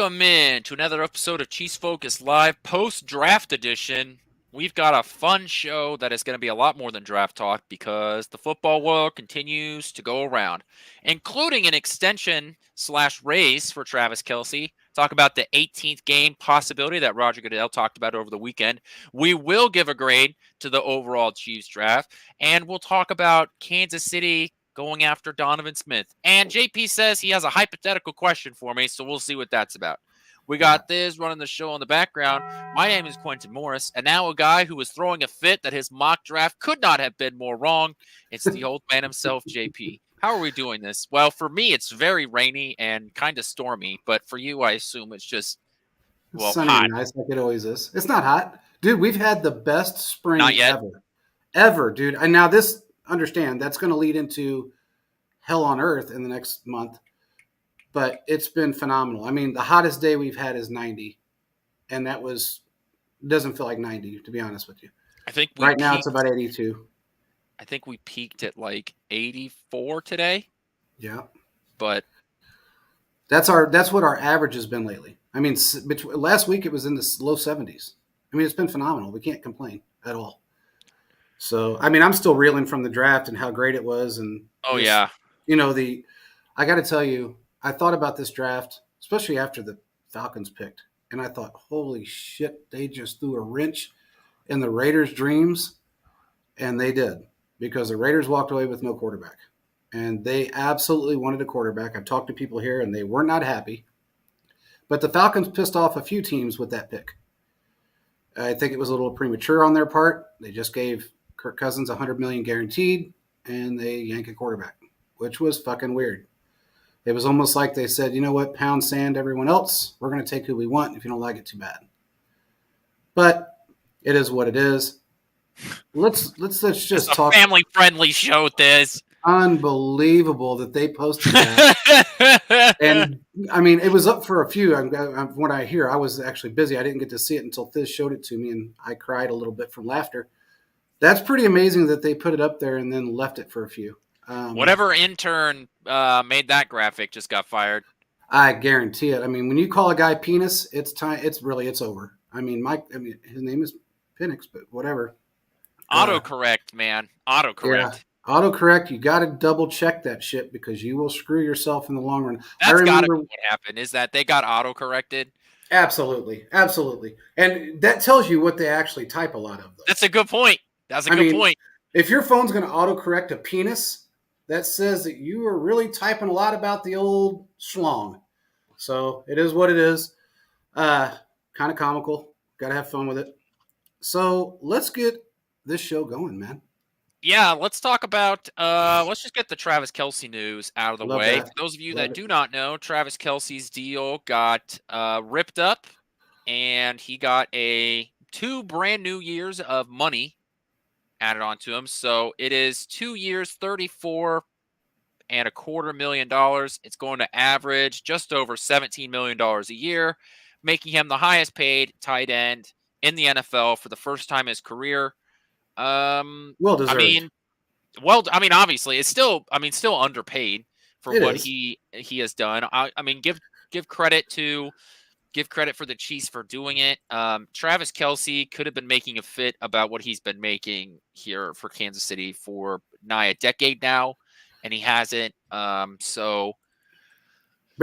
Welcome in to another episode of Chiefs Focus Live post-draft edition. We've got a fun show that is going to be a lot more than draft talk because the football world continues to go around, including an extension/raise for Travis Kelce. Talk about the 18th game possibility that Roger Goodell talked about over the weekend. We will give a grade to the overall Chiefs draft, and we'll talk about Kansas City going after Donovan Smith. And JP says he has a hypothetical question for me, so we'll see what that's about. We got this running the show in the background. My name is Quentin Morris, and now a guy who was throwing a fit that his mock draft could not have been more wrong. It's the old man himself, JP. How are we doing this? Well, for me, it's very rainy and kind of stormy, but for you, I assume it's just, well, Sunny hot. and nice like it always is. It's not hot. Dude, we've had the best Not spring yet. ever. Ever, dude. And now this, understand, that's going to lead into hell on earth in the next month. But it's been phenomenal. I mean, the hottest day we've had is 90. And that doesn't feel like 90, to be honest with you. I think we Right now peaked, it's about 82. I think we peaked at like 84 today, Yeah. but That's what our average has been lately. I mean, last week it was in the low 70s. I mean, it's been phenomenal. We can't complain at all. So, I mean, I'm still reeling from the draft and how great it was. And oh yeah. I got to tell you, I thought about this draft, especially after the Falcons picked, and I thought, holy shit, they just threw a wrench in the Raiders' dreams, and they did, because the Raiders walked away with no quarterback, and they absolutely wanted a quarterback. I've talked to people here, and they were not happy, but the Falcons pissed off a few teams with that pick. I think it was a little premature on their part. They just gave Kirk Cousins $100 million guaranteed, and they yanked a quarterback, which was fucking weird. It was almost like they said, you know what, pound sand everyone else. We're going to take who we want. If you don't like it, too bad. But it is what it is. Let's just It's talk. a family-friendly show, this. Unbelievable that they posted that. And, I mean, it was up for a few. What I hear, I was actually busy. I didn't get to see it until Thiz showed it to me, and I cried a little bit from laughter. That's pretty amazing that they put it up there and then left it for a few. Whatever intern made that graphic just got fired. I guarantee it. I mean, when you call a guy penis, it's time. It's over. I mean, his name is Penix, but whatever. Autocorrect, man. Autocorrect. Yeah, autocorrect. You got to double check that shit because you will screw yourself in the long run. That's got to be what happened. Is that they got autocorrected? Absolutely, and that tells you what they actually type a lot of. Though. That's a good point. That's a good point. If your phone's going to autocorrect a penis, that says that you are really typing a lot about the old schlong. So it is what it is. Kind of comical. Got to have fun with it. So let's get this show going, man. Yeah, let's talk about, let's just get the Travis Kelce news out of the way. For those of you that do not know, Travis Kelce's deal got ripped up, and he got 2 brand new years of money added onto him. So it is 2 years, $34.25 million. It's going to average just over $17 million a year, making him the highest paid tight end in the NFL for the first time in his career. Well deserved. Obviously, it's still underpaid for what he has done. I mean, give credit for the Chiefs for doing it. Travis Kelce could have been making a fit about what he's been making here for Kansas City for nigh a decade now, and he hasn't. But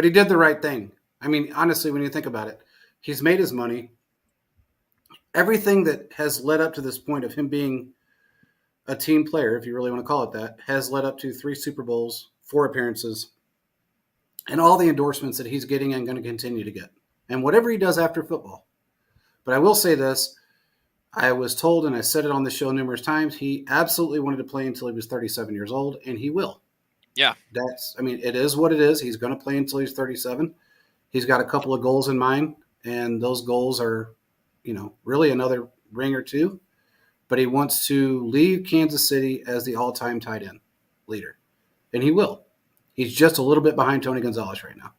he did the right thing. I mean, honestly, when you think about it, he's made his money. Everything that has led up to this point of him being a team player, if you really want to call it that, has led up to 3 Super Bowls, 4 appearances, and all the endorsements that he's getting and going to continue to get. And whatever he does after football. But I will say this. I was told, and I said it on the show numerous times, he absolutely wanted to play until he was 37 years old, and he will. Yeah. It is what it is. He's going to play until he's 37. He's got a couple of goals in mind, and those goals are, really another ring or 2. But he wants to leave Kansas City as the all-time tight end leader. And he will. He's just a little bit behind Tony Gonzalez right now.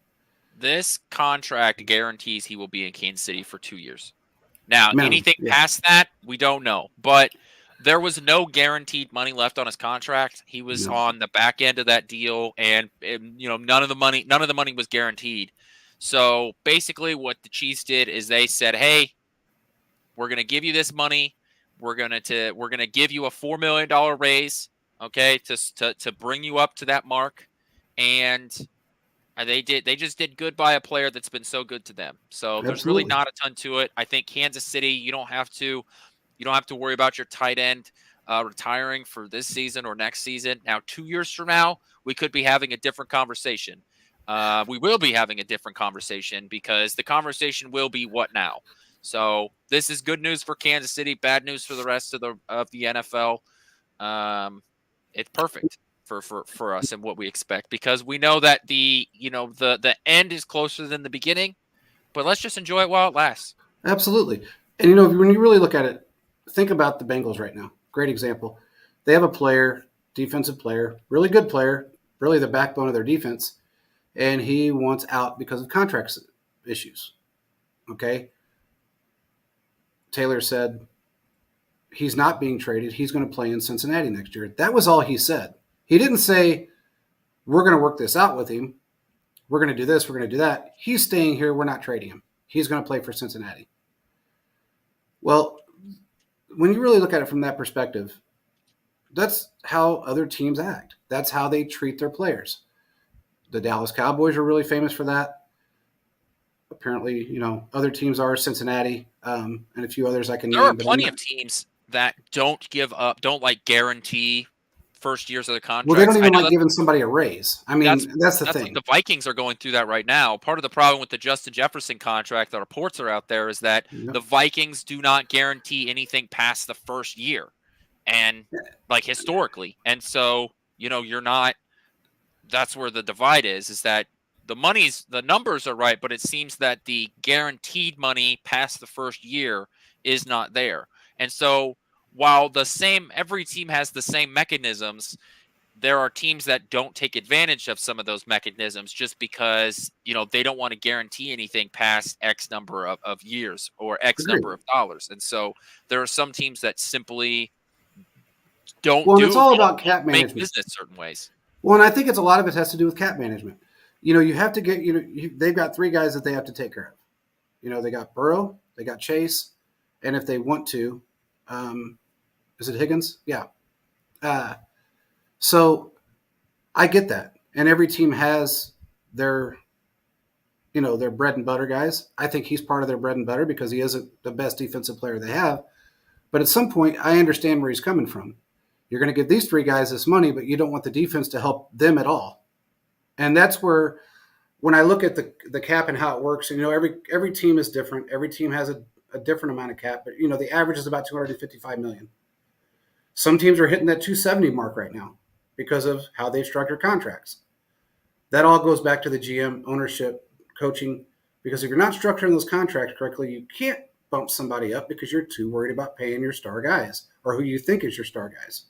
This contract guarantees he will be in Kansas City for 2 years. Now, anything past that, we don't know. But there was no guaranteed money left on his contract. He was on the back end of that deal, and none of the money was guaranteed. So basically, what the Chiefs did is they said, "Hey, we're going to give you this money. We're going to give you a $4 million raise, okay, to bring you up to that mark." And they just did good by a player that's been so good to them. So there's really Absolutely. not a ton to it. I think Kansas City, you don't have to worry about your tight end retiring for this season or next season. Now, 2 years from now, we could be having a different conversation. We will be having a different conversation because the conversation will be what now. So this is good news for Kansas City, bad news for the rest of the NFL. It's perfect for us and what we expect because we know that the end is closer than the beginning. But let's just enjoy it while it lasts. Absolutely. And when you really look at it, think about the Bengals right now. Great example. They have a player, defensive player, really good player, really the backbone of their defense, and he wants out because of contract issues. Okay. Taylor said he's not being traded. He's going to play in Cincinnati next year. That was all he said. He didn't say, we're going to work this out with him. We're going to do this. We're going to do that. He's staying here. We're not trading him. He's going to play for Cincinnati. Well, when you really look at it from that perspective, that's how other teams act. That's how they treat their players. The Dallas Cowboys are really famous for that. Apparently, other teams are Cincinnati, and a few others I can There are name. But plenty of teams that don't give up, don't guarantee first years of the well, they don't contracts. I even know like giving somebody a raise. I that's mean, that's the that's like thing. the Vikings are going through that right now. Part of the problem with the Justin Jefferson contract, the reports are out there, is that Yep. the Vikings do not guarantee anything past the first year, and historically, and so you're not. That's where the divide is that the numbers are right, but it seems that the guaranteed money past the first year is not there. And so while every team has the same mechanisms, there are teams that don't take advantage of some of those mechanisms just because they don't want to guarantee anything past X number of years or X Agreed. number of dollars. And so there are some teams that simply don't Well, and it's do all don't, about don't cap make management. business certain ways. Well, and I think it's a lot of it has to do with cap management. You have to get they've got three guys that they have to take care of. They got Burrow, they got Chase, and if they want to, is it Higgins? Yeah. Uh, so I get that, and every team has their their bread and butter guys. I think he's part of their bread and butter because he isn't the best defensive player they have. But at some point, I understand where he's coming from. You're going to give these three guys this money, but you don't want the defense to help them at all. And that's where, when I look at the cap and how it works, and every team is different. Every team has a different amount of cap, but the average is about 255 million. Some teams are hitting that 270 mark right now because of how they structure contracts. That all goes back to the GM, ownership, coaching, because if you're not structuring those contracts correctly, you can't bump somebody up because you're too worried about paying your star guys or who you think is your star guys.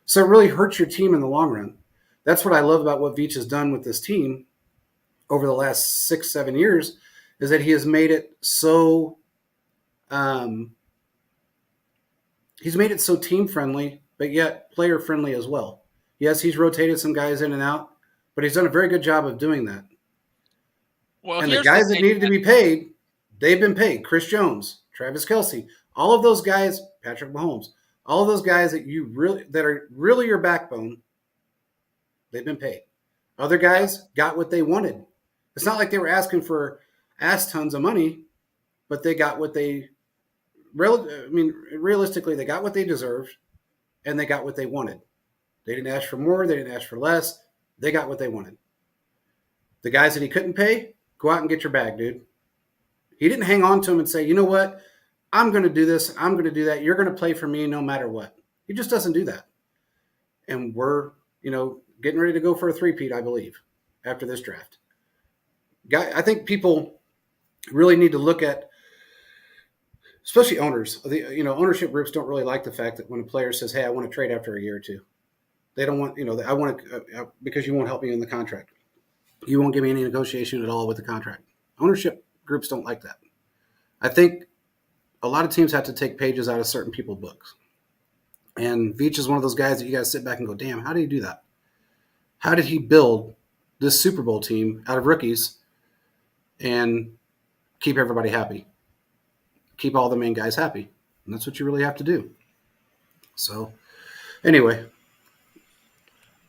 So it really hurts your team in the long run. That's what I love about what Veach has done with this team over the last 6-7 years, is that he has made it so team friendly, but yet player friendly as well. Yes, he's rotated some guys in and out, but he's done a very good job of doing that. Well, And the here's the guys that thing. needed to be paid, they've been paid. Chris Jones, Travis Kelce, all of those guys, Patrick Mahomes, all of those guys that are really your backbone, they've been paid. Other guys got what they wanted. It's not like they were asking for ass tons of money, but they got what realistically, they got what they deserved, and they got what they wanted. They didn't ask for more. They didn't ask for less. They got what they wanted. The guys that he couldn't pay, go out and get your bag, dude. He didn't hang on to him and say, you know what? I'm going to do this. I'm going to do that. You're going to play for me no matter what. He just doesn't do that. And we're, getting ready to go for a three-peat, I believe, after this draft. I think people really need to look at, especially owners. Ownership groups don't really like the fact that when a player says, hey, I want to trade after a year or two. They don't want, I want to, because you won't help me in the contract. You won't give me any negotiation at all with the contract. Ownership groups don't like that. I think a lot of teams have to take pages out of certain people's books. And Veach is one of those guys that you got to sit back and go, damn, how did he do that? How did he build this Super Bowl team out of rookies and keep everybody happy. Keep all the main guys happy. And that's what you really have to do. So, anyway,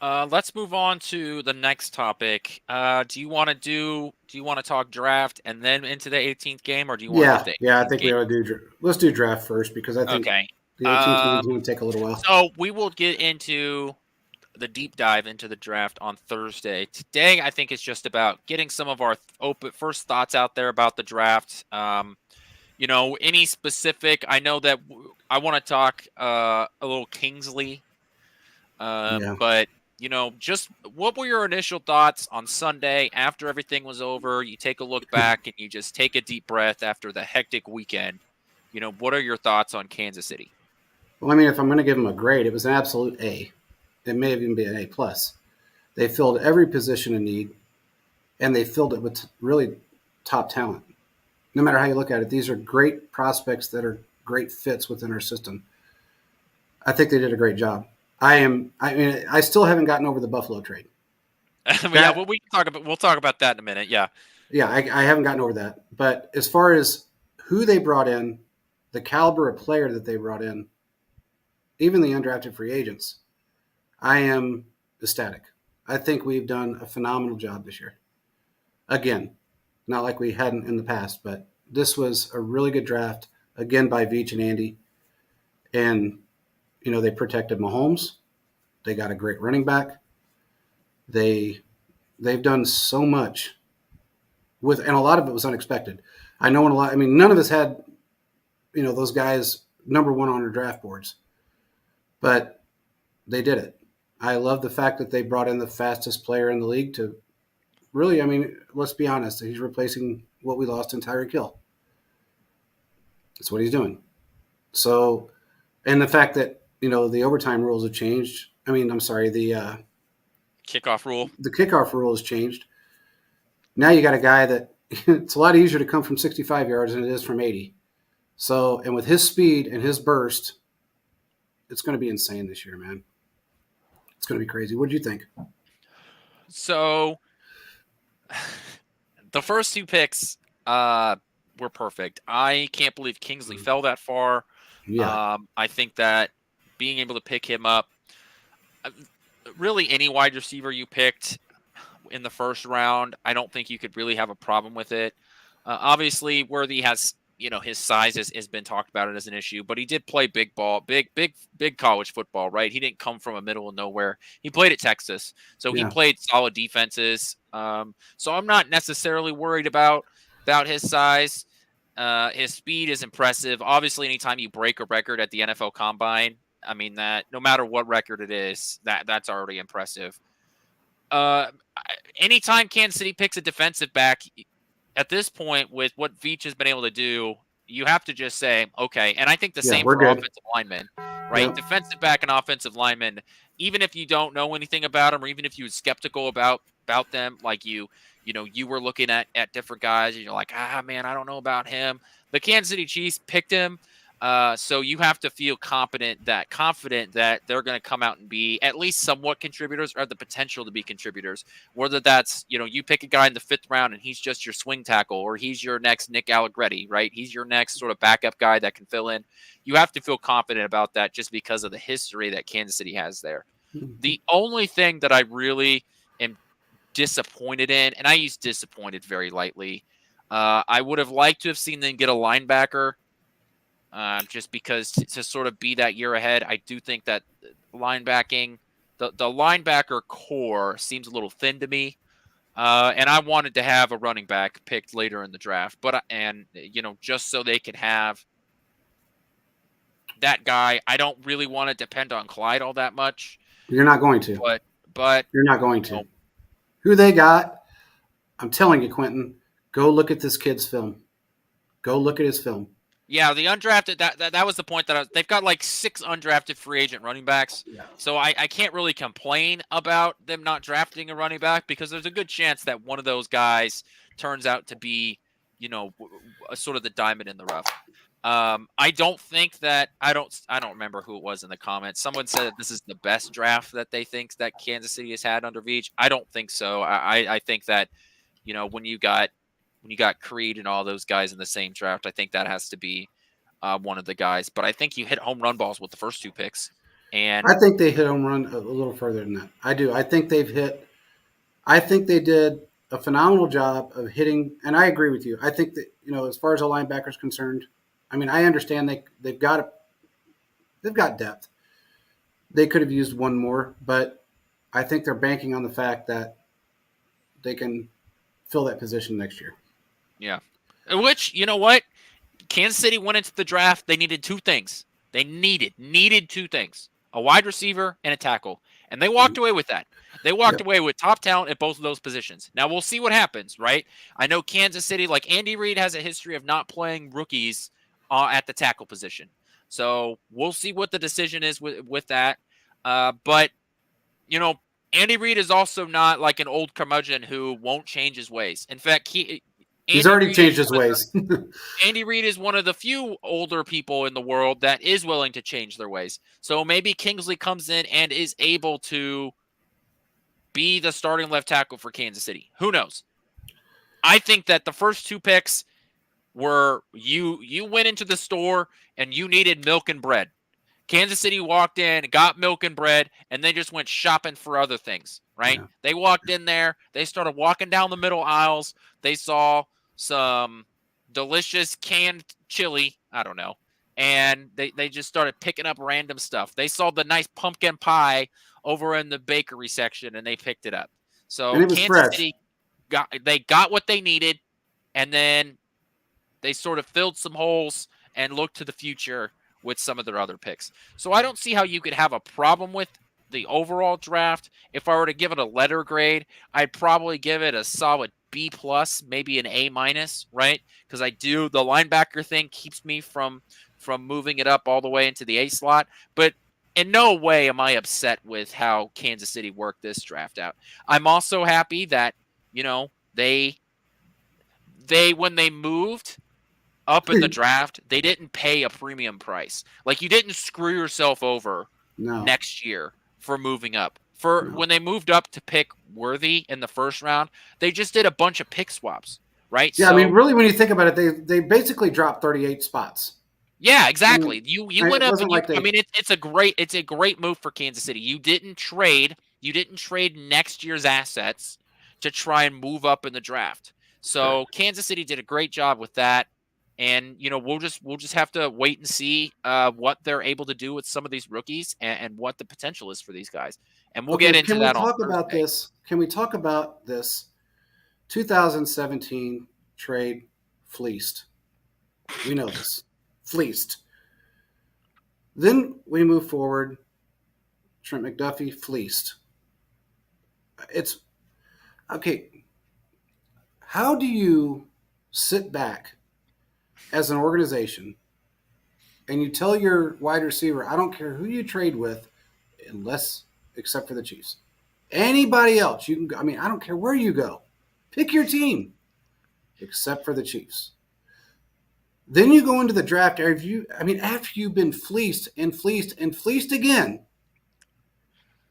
Let's move on to the next topic. Do you want to talk draft and then into the 18th game, or do you want to get yeah, the yeah, I 18th think we game? ought to do. Let's do draft first because I think Okay. the 18th game is Um, going to take a little while. so we will get into the deep dive into the draft on Thursday. Today, I think it's just about getting some of our open first thoughts out there about the draft. Any specific. I know that I want to talk a little Kingsley, Yeah. but just what were your initial thoughts on Sunday after everything was over? You take a look back and you just take a deep breath after the hectic weekend. What are your thoughts on Kansas City? Well, I mean, if I'm going to give them a grade, it was an absolute A. It may even be an A plus. They filled every position in need, and they filled it with really top talent. No matter how you look at it, these are great prospects that are great fits within our system. I think they did a great job. I mean, I still haven't gotten over the Buffalo trade. Yeah, That, well, we'll talk about that in a minute. Yeah. yeah, I haven't gotten over that. But as far as who they brought in, the caliber of player that they brought in, even the undrafted free agents, I am ecstatic. I think we've done a phenomenal job this year. Again, not like we hadn't in the past, but this was a really good draft, again, by Veach and Andy. And, they protected Mahomes. They got a great running back. They've done so much and a lot of it was unexpected. I know none of us had, those guys number one on our draft boards, but they did it. I love the fact that they brought in the fastest player in the league to really, let's be honest, he's replacing what we lost in Tyreek Hill. That's what he's doing. So, and the fact that, the overtime rules have changed. I'm sorry, the Kickoff rule. the kickoff rule has changed. Now you got a guy that it's a lot easier to come from 65 yards than it is from 80. So, and with his speed and his burst, it's going to be insane this year, man. It's going to be crazy. What do you think? So the first two picks were perfect. I can't believe Kingsley fell that far. Yeah. I think that being able to pick him up, really any wide receiver you picked in the first round, I don't think you could really have a problem with it. Obviously, Worthy has, his size has been talked about it as an issue, but he did play big ball, big college football, right? He didn't come from a middle of nowhere. He played at Texas, so he Yeah. played solid defenses. So I'm not necessarily worried about his size. His speed is impressive. Obviously, anytime you break a record at the NFL Combine, that no matter what record it is, that's already impressive. Anytime Kansas City picks a defensive back, at this point, with what Veach has been able to do, you have to just say, okay. And I think the same we're for good. offensive linemen, right? Yep. Defensive back and offensive linemen, even if you don't know anything about them, or even if you're skeptical about them, like you were looking at different guys, and you're like, man, I don't know about him. The Kansas City Chiefs picked him. So you have to feel confident that they're going to come out and be at least somewhat contributors, or have the potential to be contributors. Whether that's, you pick a guy in the 5th round and he's just your swing tackle, or he's your next Nick Allegretti, right? He's your next sort of backup guy that can fill in. You have to feel confident about that just because of the history that Kansas City has there. The only thing that I really am disappointed in, and I use disappointed very lightly, I would have liked to have seen them get a linebacker. Just because to sort of be that year ahead. I do think that linebacking, the linebacker core seems a little thin to me. And I wanted to have a running back picked later in the draft, just so they could have that guy. I don't really want to depend on Clyde all that much. You're not going to. But you're not going to. Who they got? I'm telling you, Quentin, go look at this kid's film. Go look at his film. Yeah, the undrafted, that was the point they've got like 6 undrafted free agent running backs. Yeah. So I can't really complain about them not drafting a running back, because there's a good chance that one of those guys turns out to be, sort of the diamond in the rough. I don't think that I don't remember who it was in the comments. Someone said that this is the best draft that they think that Kansas City has had under Veach. I don't think so. I think that, when you got when you got Creed and all those guys in the same draft. I think that has to be one of the guys. But I think you hit home run balls with the first 2 picks. And I think they hit home run a little further than that. I do. I think they've hit. I think they did a phenomenal job of hitting, and I agree with you. I think that as far as a linebacker is concerned, I mean, I understand they've got depth. They could have used one more, but I think they're banking on the fact that they can fill that position next year. yeah, which you know what, Kansas City went into the draft. They needed 2 things. They needed 2 things: a wide receiver and a tackle, and they walked away with that. They walked Yep. away with top talent at both of those positions. Now we'll see what happens, right? I know Kansas City, like Andy Reid, has a history of not playing rookies at the tackle position. So we'll see what the decision is with that. But Andy Reid is also not like an old curmudgeon who won't change his ways. In fact, He's Andy already Reid changed his ways. Andy Reid is one of the few older people in the world that is willing to change their ways. So maybe Kingsley comes in and is able to be the starting left tackle for Kansas City. Who knows? I think that the first 2 picks were you went into the store and you needed milk and bread. Kansas City walked in, got milk and bread, and they just went shopping for other things, right? Yeah. They walked in there. They started walking down the middle aisles. They saw some delicious canned chili. I don't know. And they just started picking up random stuff. They saw the nice pumpkin pie over in the bakery section, and they picked it up. And So it was Kansas fresh. City got what they needed, and then they sort of filled some holes and looked to the future with some of their other picks. So I don't see how you could have a problem with the overall draft. If I were to give it a letter grade, I'd probably give it a solid B plus, maybe an A minus, right? Because the linebacker thing keeps me from moving it up all the way into the A slot. But in no way am I upset with how Kansas City worked this draft out. I'm also happy that, they when they moved up in the draft, they didn't pay a premium price. Like, you didn't screw yourself over No. next year for moving up. For No. when they moved up to pick Worthy in the first round, they just did a bunch of pick swaps, right? Yeah, So, I mean, really, when you think about it, they basically dropped 38 spots. yeah, I exactly. mean, You went it up wasn't and like they. it's a great move for Kansas City. You didn't trade next year's assets to try and move up in the draft. So Correct. Kansas City did a great job with that. And we'll just have to wait and see what they're able to do with some of these rookies and what the potential is for these guys. And we'll get Okay, into can we that on talk about Thursday. this? Can we talk about this 2017 trade fleeced? We know this. Fleeced. Then we move forward. Trent McDuffie fleeced. It's okay. How do you sit back as an organization and you tell your wide receiver, I don't care who you trade with, except for the Chiefs. Anybody else, you can go. I mean, I don't care where you go. Pick your team, except for the Chiefs. Then you go into the draft. After you've been fleeced and fleeced and fleeced again,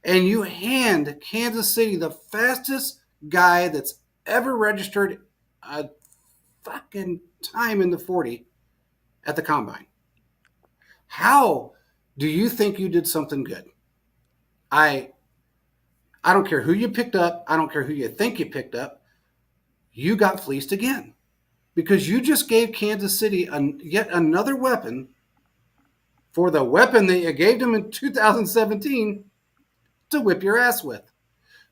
and you hand Kansas City the fastest guy that's ever registered a fucking time in the 40 at the combine. How do you think you did something good? I don't care who you picked up. I don't care who you think you picked up. You got fleeced again because you just gave Kansas City yet another weapon for the weapon that you gave them in 2017 to whip your ass with.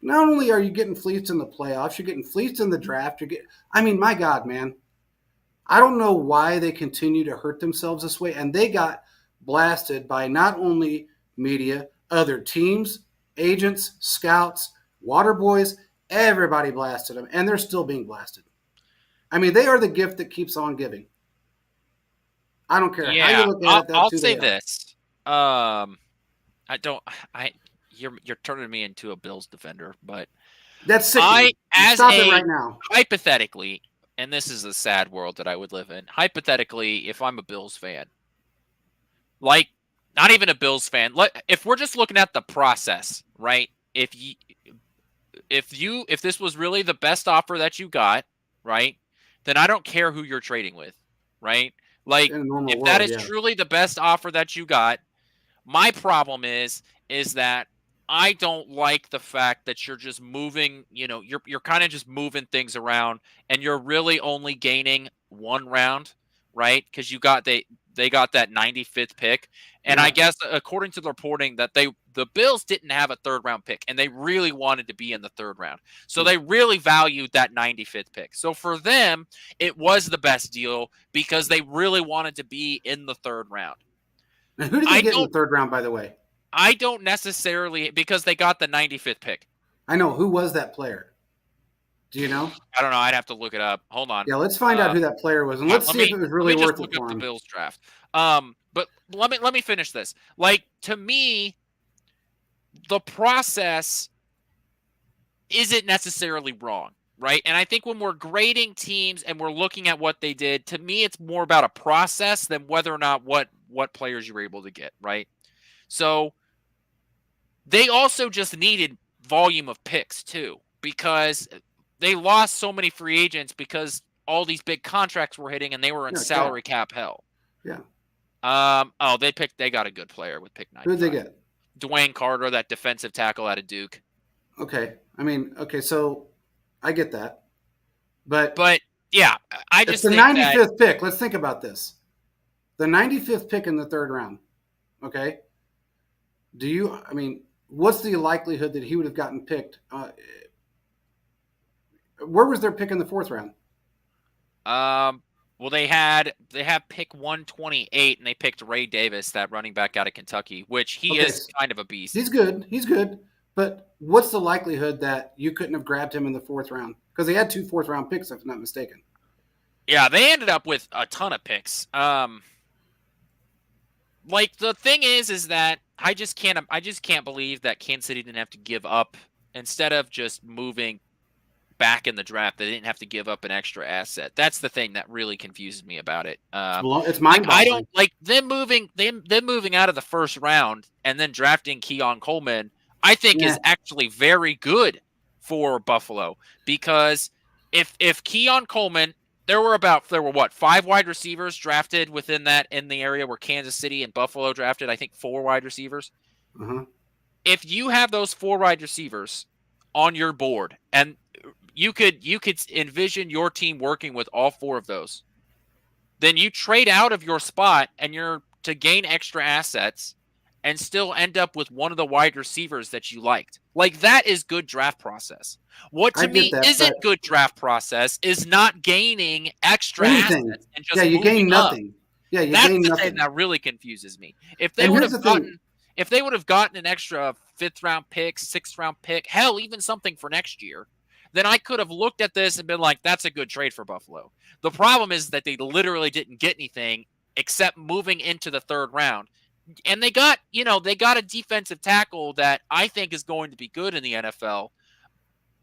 Not only are you getting fleeced in the playoffs, you're getting fleeced in the draft. My God, man. I don't know why they continue to hurt themselves this way. And they got blasted by not only media, other teams, agents, scouts, water boys, everybody blasted them. And they're still being blasted. I mean, they are the gift that keeps on giving. I don't care how you look at it. I'll That's who say they are. this. You're turning me into a Bills defender, but That's sickening. Stop it right now. hypothetically, and this is a sad world that I would live in. Hypothetically, if I'm a Bills fan, like not even a Bills fan, if we're just looking at the process, right? If this was really the best offer that you got, right? then I don't care who you're trading with, right? Like, In a normal if that world, is yeah. truly the best offer that you got, my problem is that I don't like the fact that you're just moving, you're kind of just moving things around and you're really only gaining one round, right? Because they got that 95th pick. And I Yeah. guess according to the reporting that the Bills didn't have a third round pick and they really wanted to be in the third round. So Hmm. they really valued that 95th pick. So for them, it was the best deal because they really wanted to be in the third round. And who did they I get in the don't third round, by the way? I don't necessarily because they got the 95th pick. I know. Who was that player? Do you know? I don't know. I'd have to look it up. Hold on. Yeah, let's find out Uh, who that player was, and let's let see if me it was let really me just worth look it up for the him. Bills draft. But let me finish this. Like to me, the process isn't necessarily wrong, right? And I think when we're grading teams and we're looking at what they did, to me, it's more about a process than whether or not what players you were able to get, right? So they also just needed volume of picks too, because they lost so many free agents because all these big contracts were hitting and they were in Yeah, Cap. salary cap hell. Yeah. They got a good player with pick Who did they 95. get? Dwayne Carter, that defensive tackle out of Duke. Okay. I mean, okay, so I get that, but But yeah, I it's just the think that 95th pick. Let's think about this. The 95th pick in the third round. Okay. Do you? I mean, what's the likelihood that he would have gotten picked? Where was their pick in the fourth round? um well they had pick 128 and they picked Ray Davis, that running back out of Kentucky, which he Okay, is kind of a beast. he's good. He's good. But what's the likelihood that you couldn't have grabbed him in the fourth round? Because they had two fourth round picks, if I'm not mistaken. Yeah, they ended up with a ton of picks. Like the thing is that I just can't believe that Kansas City didn't have to give up instead of just moving back in the draft. They didn't have to give up an extra asset. That's the thing that really confuses me about it. It's Like mind I don't boggling. like them moving out of the first round and then drafting Keon Coleman. I think Yeah. is actually very good for Buffalo because if Keon Coleman, there were what, five wide receivers drafted within that in the area where Kansas City and Buffalo drafted. I think four wide receivers. Uh-huh. If you have those four wide receivers on your board and you could envision your team working with all four of those, then you trade out of your spot and you're to gain extra assets and still end up with one of the wide receivers that you liked. Like that is good draft process. What I to get me that, but isn't good draft process is not gaining extra anything. assets and Yeah, just you moving gain up. nothing. Yeah, you That's gain the thing nothing. that really confuses me. And here's the thing. If they would have gotten an extra fifth round pick, sixth round pick, hell, even something for next year, then I could have looked at this and been like, that's a good trade for Buffalo. The problem is that they literally didn't get anything except moving into the third round. And they got a defensive tackle that I think is going to be good in the NFL.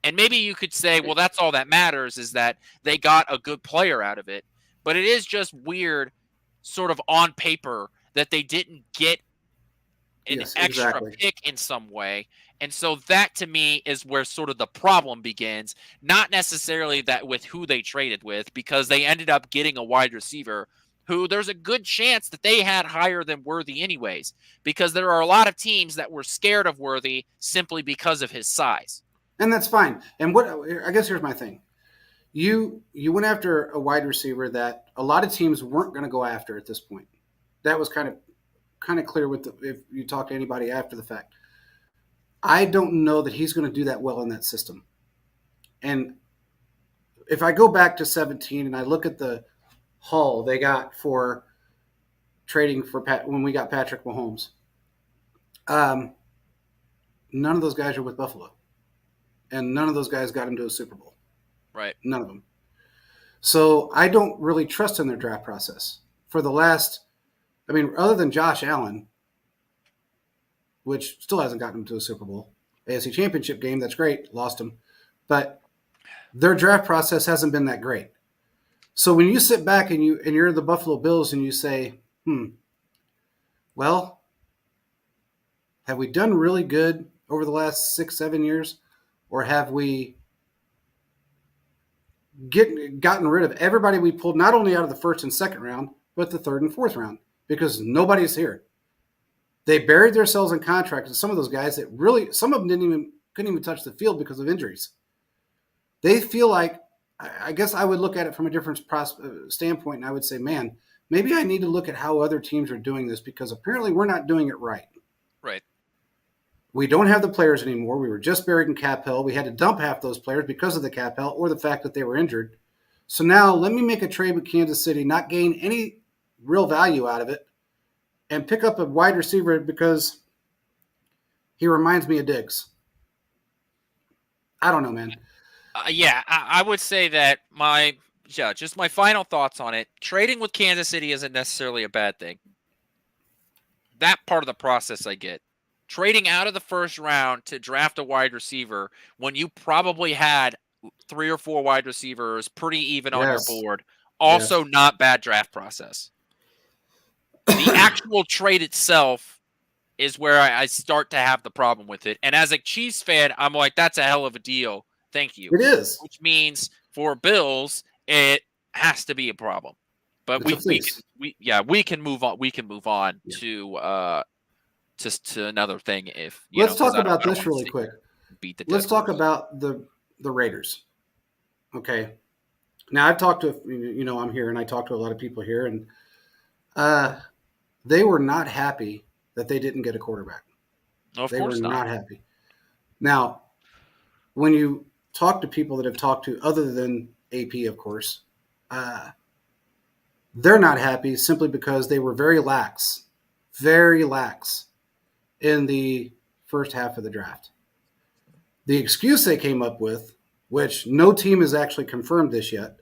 And maybe you could say, well, that's all that matters is that they got a good player out of it. But it is just weird, sort of on paper, that they didn't get an Yes, extra exactly. pick in some way. And so that to me is where sort of the problem begins, not necessarily that with who they traded with, because they ended up getting a wide receiver who there's a good chance that they had higher than Worthy anyways, because there are a lot of teams that were scared of Worthy simply because of his size. And that's fine. And what I guess here's my thing. You went after a wide receiver that a lot of teams weren't going to go after at this point. That was kind of clear if you talk to anybody after the fact. I don't know that he's going to do that well in that system. And if I go back to 17 and I look at the haul they got for trading for when we got Patrick Mahomes, um, none of those guys are with Buffalo, and none of those guys got him to a Super Bowl. Right. None of them. So I don't really trust in their draft process for the last. I mean, other than Josh Allen, which still hasn't gotten him to a Super Bowl, AFC Championship game, that's great, lost him, but their draft process hasn't been that great. So when you sit back and you're the Buffalo Bills and you say, well, have we done really good over the last 6-7 years, or have we gotten rid of everybody we pulled, not only out of the first and second round, but the third and fourth round, because nobody's here. They buried themselves in contracts, and some of those guys that really, some of them couldn't even touch the field because of injuries. They feel like, I guess I would look at it from a different standpoint, and I would say, man, maybe I need to look at how other teams are doing this, because apparently we're not doing it right. Right. We don't have the players anymore. We were just buried in cap hell. We had to dump half those players because of the cap hell or the fact that they were injured. So now let me make a trade with Kansas City, not gain any real value out of it, and pick up a wide receiver because he reminds me of Diggs. I don't know, man. I would say that just my final thoughts on it. Trading with Kansas City isn't necessarily a bad thing. That part of the process I get. Trading out of the first round to draft a wide receiver when you probably had 3 or 4 wide receivers pretty even on your board. Also not bad draft process. The actual trade itself is where I start to have the problem with it. And as a Chiefs fan, I'm like, that's a hell of a deal. Thank you. It is. Which means for Bills, it has to be a problem. But we can move on. We can move on to another thing. If let's talk about this really quick. Let's talk about the Raiders. Okay. Now I've talked to I'm here and I talked to a lot of people here, and they were not happy that they didn't get a quarterback. They were not happy. Now, when you talk to people that have talked to other than AP, of course, they're not happy simply because they were very lax in the first half of the draft. The excuse they came up with, which no team has actually confirmed this yet,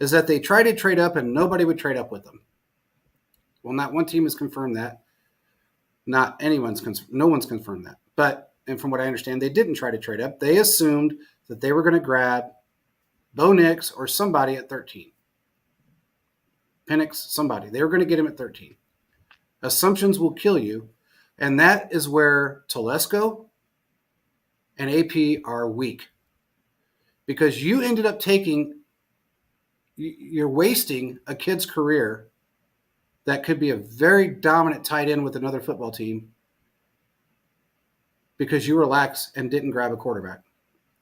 is that they tried to trade up and nobody would trade up with them. Well, not one team has confirmed that. No one's confirmed that. But, and from what I understand, they didn't try to trade up. They assumed that they were going to grab Bo Nix or somebody at 13. Penix, somebody. They were going to get him at 13. Assumptions will kill you. And that is where Telesco and AP are weak. Because you ended up you're wasting a kid's career that could be a very dominant tight end with another football team because you relaxed and didn't grab a quarterback.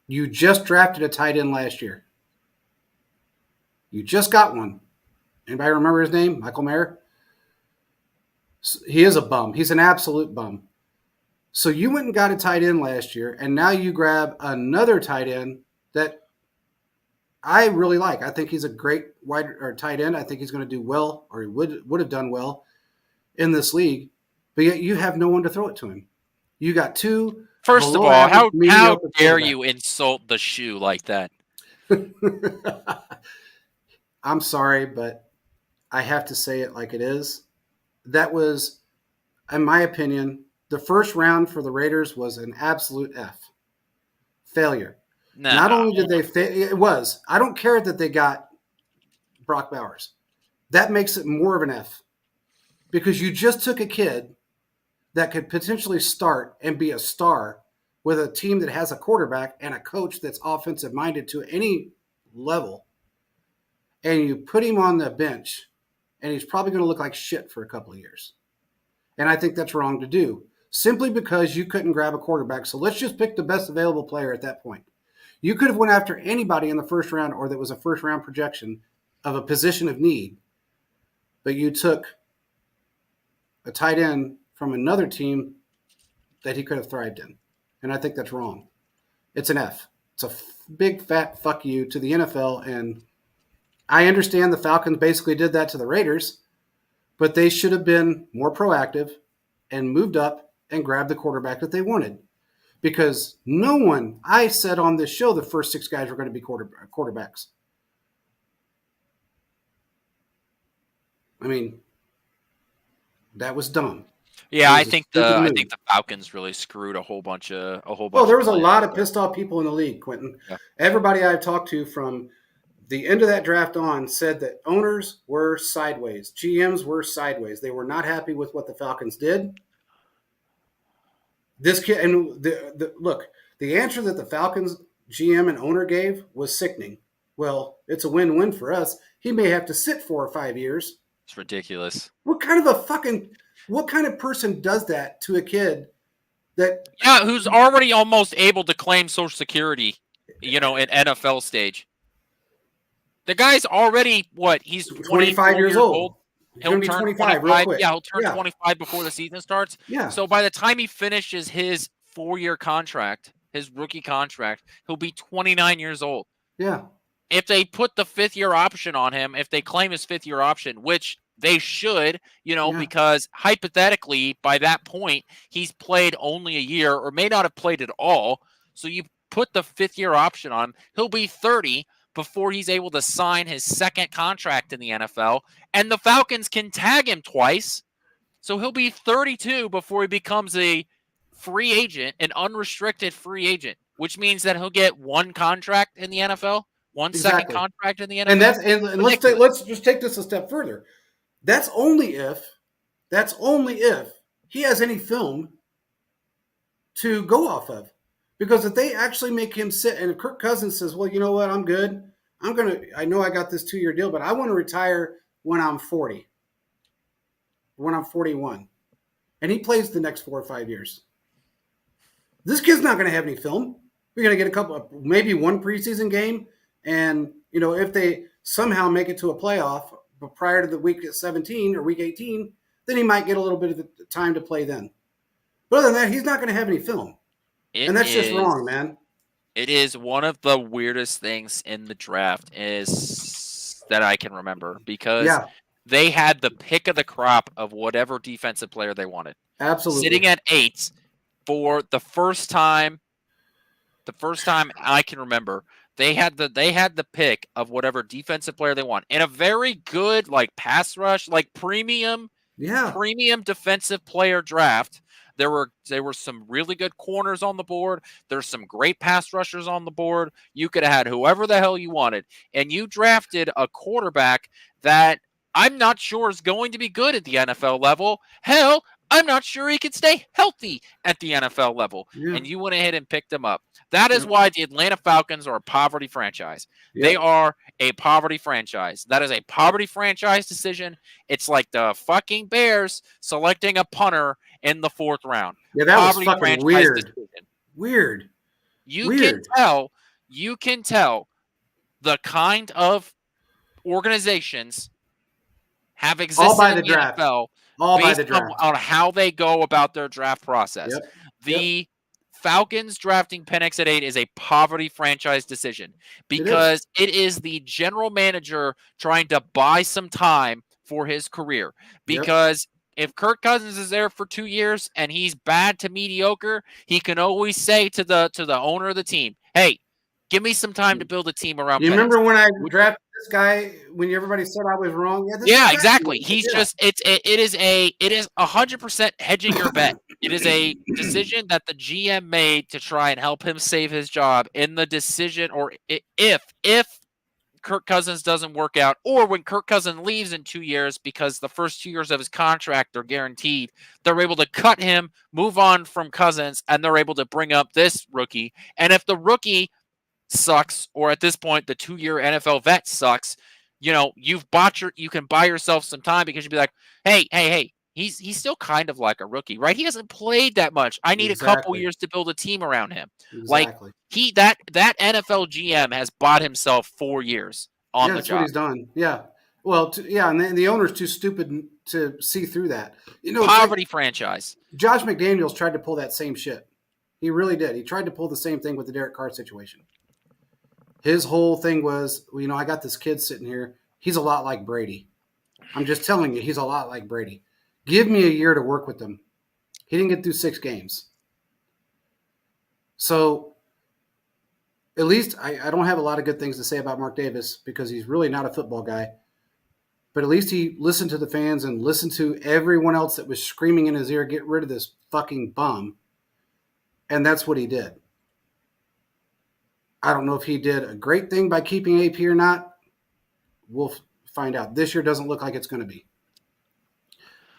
You just drafted a tight end last year. You just got one. Anybody remember his name? Michael Mayer? He is a bum. He's an absolute bum. So you went and got a tight end last year, and now you grab another tight end that I really like. I think he's a great tight end. I think he's going to do well, or he would have done well in this league. But yet you have no one to throw it to him. You got two. First of all, how dare you insult the shoe like that? I'm sorry, but I have to say it like it is. That was, in my opinion, the first round for the Raiders was an absolute failure. No. Not only did they fail, it was. I don't care that they got Brock Bowers. That makes it more of an F. Because you just took a kid that could potentially start and be a star with a team that has a quarterback and a coach that's offensive-minded to any level, and you put him on the bench, and he's probably going to look like shit for a couple of years. And I think that's wrong to do, simply because you couldn't grab a quarterback. So let's just pick the best available player at that point. You could have went after anybody in the first round, or that was a first-round projection of a position of need, but you took a tight end from another team that he could have thrived in. And I think that's wrong. It's an F. It's a big, fat fuck you to the NFL. And I understand the Falcons basically did that to the Raiders, but they should have been more proactive and moved up and grabbed the quarterback that they wanted. Because no one, I said on this show, the first 6 guys were going to be quarterbacks. I mean, that was dumb. Yeah, I think the Falcons really screwed a whole bunch. Well, there was a lot of pissed off people in the league, Quentin. Yeah. Everybody I've talked to from the end of that draft on said that owners were sideways, GMs were sideways. They were not happy with what the Falcons did. This kid, and look, the answer that the Falcons GM and owner gave was sickening. Well, it's a win-win for us. He may have to sit 4 or 5 years. It's ridiculous. What kind of person does that to a kid that Yeah, who's already almost able to claim Social Security, in NFL stage. The guy's already, what, he's 25 24 years years old. old? He's He'll going to be turn 25 real 25. quick. Yeah, he'll turn Yeah. 25 before the season starts. Yeah. So by the time he finishes his 4-year contract, his rookie contract, he'll be 29 years old. Yeah. If they put the 5th-year option on him, if they claim his 5th-year option, which they should, because hypothetically, by that point, he's played only a year or may not have played at all. So you put the 5th-year option on him, he'll be 30 before he's able to sign his second contract in the NFL. And the Falcons can tag him twice. So he'll be 32 before he becomes a free agent, an unrestricted free agent, which means that he'll get one contract in the NFL, one second Exactly. contract in the NFL. And let's just take this a step further. That's only if he has any film to go off of. Because if they actually make him sit and if Kirk Cousins says, well, you know what, I'm good. I know I got this 2-year deal, but I want to retire when I'm 40, when I'm 41. And he plays the next 4 or 5 years. This kid's not going to have any film. We're going to get maybe one preseason game. And, if they somehow make it to a playoff but prior to the week 17 or week 18, then he might get a little bit of the time to play then. But other than that, he's not going to have any film. And that's just wrong, man. It is one of the weirdest things in the draft is that I can remember because they had the pick of the crop of whatever defensive player they wanted. Absolutely. Sitting at 8 for the first time I can remember, they had the pick of whatever defensive player they want. In a very good pass rush, premium defensive player draft. There were some really good corners on the board. There's some great pass rushers on the board. You could have had whoever the hell you wanted. And you drafted a quarterback that I'm not sure is going to be good at the NFL level. Hell, I'm not sure he could stay healthy at the NFL level. Yeah. And you went ahead and picked him up. That is why the Atlanta Falcons are a poverty franchise. Yep. They are a poverty franchise. That is a poverty franchise decision. It's like the fucking Bears selecting a punter in the 4th round. Yeah, that poverty was fucking weird. Decision. Weird. You can tell the kind of organizations have existed all by in the draft. NFL all based by the draft. on how they go about their draft process. Yep. The Falcons drafting Penix at 8 is a poverty franchise decision because it is the general manager trying to buy some time for his career. Because if Kirk Cousins is there for 2 years and he's bad to mediocre, he can always say to the owner of the team, "Hey, give me some time to build a team around." You remember when I drafted this guy when everybody said I was wrong? Yeah, exactly. He's just it is 100% hedging your bet. It is a decision that the GM made to try and help him save his job in the decision, or if Kirk Cousins doesn't work out, or when Kirk Cousins leaves in 2 years because the first 2 years of his contract are guaranteed, they're able to cut him, move on from Cousins, and they're able to bring up this rookie. And if the rookie sucks, or at this point the 2-year NFL vet sucks, you can buy yourself some time because you'd be like, hey, he's still kind of like a rookie, right? He hasn't played that much. I need a couple years to build a team around him. Exactly. That NFL GM has bought himself 4 years on the job. That's what he's done. Yeah. Well, and the owner's too stupid to see through that. Poverty franchise. Josh McDaniels tried to pull that same shit. He really did. He tried to pull the same thing with the Derek Carr situation. His whole thing was, I got this kid sitting here. He's a lot like Brady. I'm just telling you, he's a lot like Brady. Give me a year to work with him. He didn't get through 6 games. So at least I don't have a lot of good things to say about Mark Davis because he's really not a football guy. But at least he listened to the fans and listened to everyone else that was screaming in his ear, get rid of this fucking bum. And that's what he did. I don't know if he did a great thing by keeping AP or not. We'll find out. This year doesn't look like it's going to be.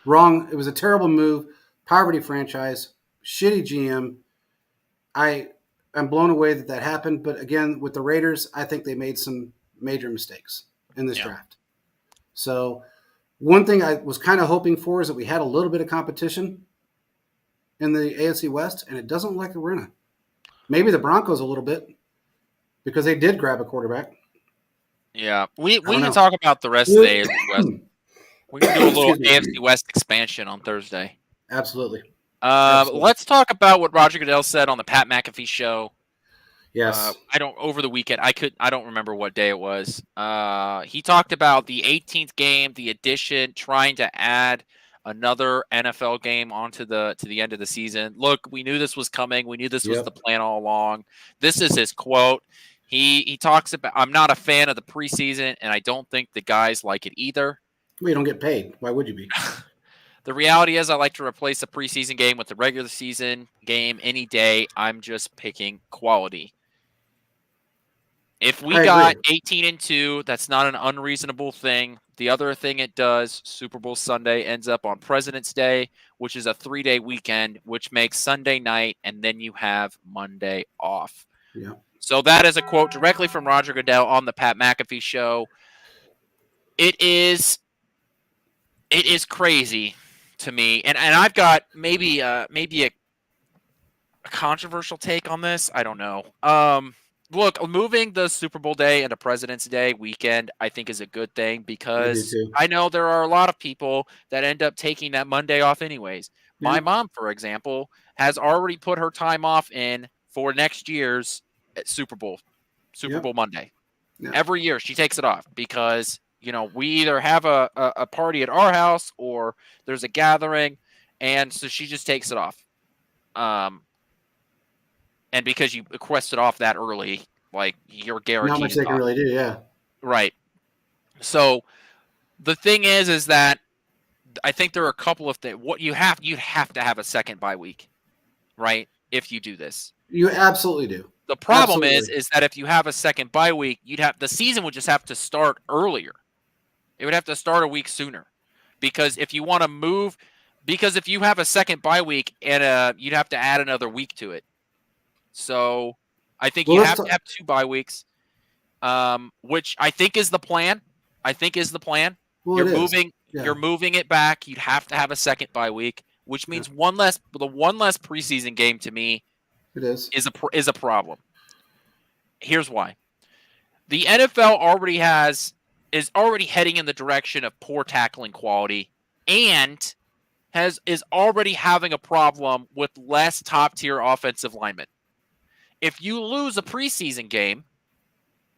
Wrong. It was a terrible move. Poverty franchise. Shitty GM. I'm blown away that happened. But again, with the Raiders, I think they made some major mistakes in this Yeah. draft. So one thing I was kind of hoping for is that we had a little bit of competition in the AFC West, and it doesn't look like we're gonna. Maybe the Broncos a little bit because they did grab a quarterback. Yeah. We don't can know. talk about the rest of the AFC West. We can do a little Excuse me. AFC West expansion on Thursday. Absolutely. Absolutely. Let's talk about what Roger Goodell said on the Pat McAfee show. Yes. Over the weekend. I don't remember what day it was. He talked about the 18th game, the addition, trying to add another NFL game onto to the end of the season. Look, we knew this was coming. We knew this was the plan all along. This is his quote. He talks about, I'm not a fan of the preseason, and I don't think the guys like it either. We don't get paid. Why would you be? The reality is I like to replace a preseason game with the regular season game any day. I'm just picking quality. If we got 18-2, that's not an unreasonable thing. The other thing it does, Super Bowl Sunday ends up on President's Day, which is a 3-day weekend, which makes Sunday night, and then you have Monday off. Yeah. So that is a quote directly from Roger Goodell on the Pat McAfee show. It is crazy to me, and I've got maybe a controversial take on this. I don't know. Look, moving the Super Bowl day into President's Day weekend, I think is a good thing because I know there are a lot of people that end up taking that Monday off anyways. Yeah. My mom, for example, has already put her time off in for next year's Super Bowl Monday. Yeah. Every year she takes it off because, we either have a party at our house or there's a gathering, and so she just takes it off. And because you requested off that early, like, you're guaranteed. Not much they can really do, yeah. Right. So the thing is that I think there are a couple of things. What you'd have to have a second bye week, right? If you do this, you absolutely do. The problem is that if you have a second bye week, the season would just have to start earlier. It would have to start a week sooner, because if you want to move, because if you have a second bye week and you'd have to add another week to it. So I think you have to have 2 bye weeks, which I think is the plan. Well, you're moving it back. You'd have to have a second bye week, which means one less preseason game to me. It is a problem. Here's why. The NFL is already heading in the direction of poor tackling quality and is already having a problem with less top-tier offensive linemen. If you lose a preseason game,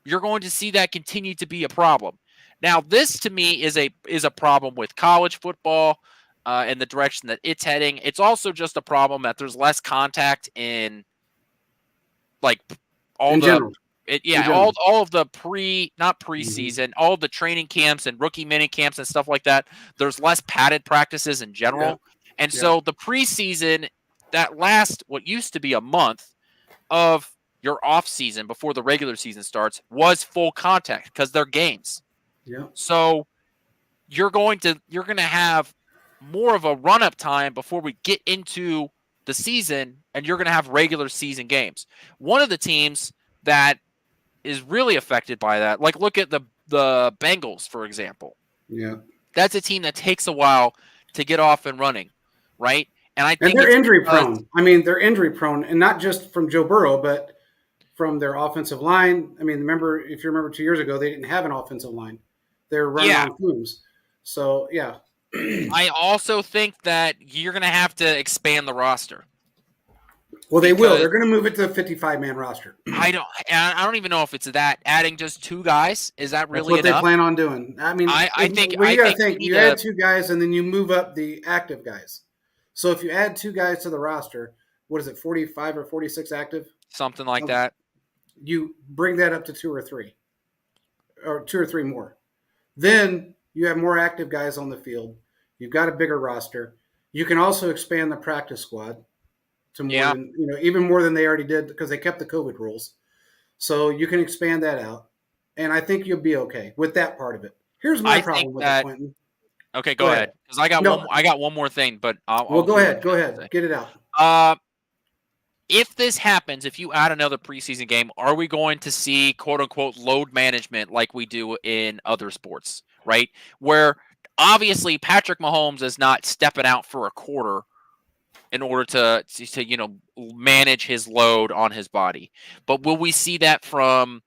you're going to see that continue to be a problem. Now, this to me is a problem with college football in the direction that it's heading. It's also just a problem that there's less contact in, like, all of the preseason, all of the training camps and rookie mini camps and stuff like that. There's less padded practices in general. Yeah. And so the preseason, that last what used to be a month of your off season before the regular season starts, was full contact because they're games. Yeah. So you're going to have more of a run up time before we get into the season, and you're going to have regular season games. One of the teams that is really affected by that, like, look at the Bengals, for example. Yeah. That's a team that takes a while to get off and running, right? And I think they're injury prone. I mean, they're injury prone, and not just from Joe Burrow, but from their offensive line. I mean, if you remember 2 years ago, they didn't have an offensive line. They're running on fumes. So, yeah. I also think that you're going to have to expand the roster. Well, they will. They're going to move it to a 55-man roster. I don't even know if it's that. Adding just 2 guys, is that really enough? That's what they plan on doing. I mean, you add 2 guys and then you move up the active guys. So if you add 2 guys to the roster, what is it, 45 or 46 active? Something like that. You bring that up to 2 or 3 more. Then you have more active guys on the field. You've got a bigger roster. You can also expand the practice squad to more than, even more than they already did, because they kept the COVID rules. So you can expand that out. And I think you'll be okay with that part of it. Here's my problem with it, Quentin. Okay, go ahead. Because I got one more thing, but go ahead. Get it out. if this happens, if you add another preseason game, are we going to see quote unquote load management like we do in other sports, right? Where obviously Patrick Mahomes is not stepping out for a quarter in order to manage his load on his body. But will we see that from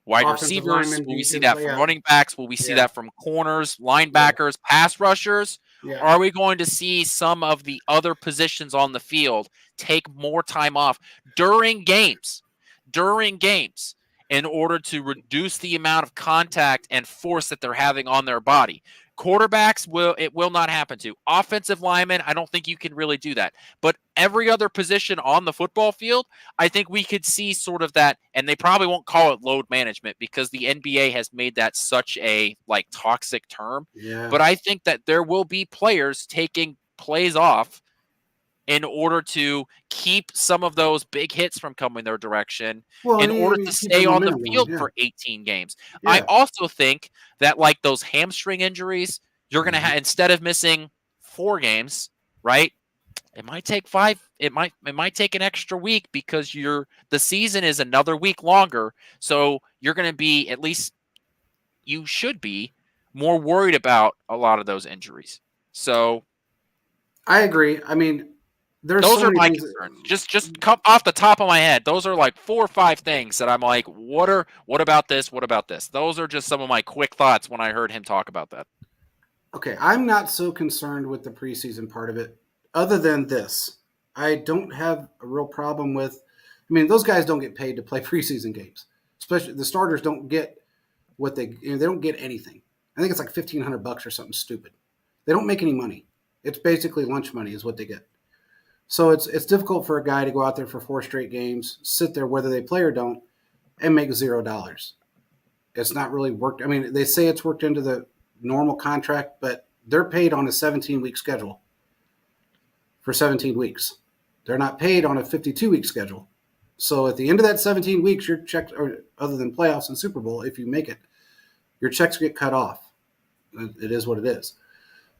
wide Offensive receivers? lineman, Will we see that from yeah, running backs? Will we see yeah, that from corners, yeah, linebackers, pass rushers? yeah. Or are we going to see some of the other positions on the field take more time off during games? During games in order to reduce the amount of contact and force that they're having on their body. Quarterbacks will not happen to. Offensive linemen, I don't think you can really do that. But every other position on the football field, I think we could see sort of that, and they probably won't call it load management because the NBA has made that such a like toxic term. Yeah. But I think that there will be players taking plays off in order to keep some of those big hits from coming their direction, Well, in and order you to keep the stay on the momentum going. field Yeah. for 18 games. I Yeah. also think that like those hamstring injuries, you're going to have, instead of missing 4 games, right? It might take 5. It might take an extra week because the season is another week longer. So you're going to be, at least you should be, more worried about a lot of those injuries. So I agree. I mean, there's those so are many my things. concerns. Just come off the top of my head. Those are like 4 or 5 things that I'm like, what about this? What about this? Those are just some of my quick thoughts when I heard him talk about that. Okay, I'm not so concerned with the preseason part of it, other than this. I don't have a real problem with. I mean, those guys don't get paid to play preseason games. Especially the starters don't get what they don't get anything. I think it's like $1,500 or something stupid. They don't make any money. It's basically lunch money is what they get. So it's difficult for a guy to go out there for 4 straight games, sit there whether they play or don't, and make $0. It's not really worked. I mean, they say it's worked into the normal contract, but they're paid on a 17-week schedule for 17 weeks. They're not paid on a 52-week schedule. So at the end of that 17 weeks, your check, or other than playoffs and Super Bowl, if you make it, your checks get cut off. It is what it is.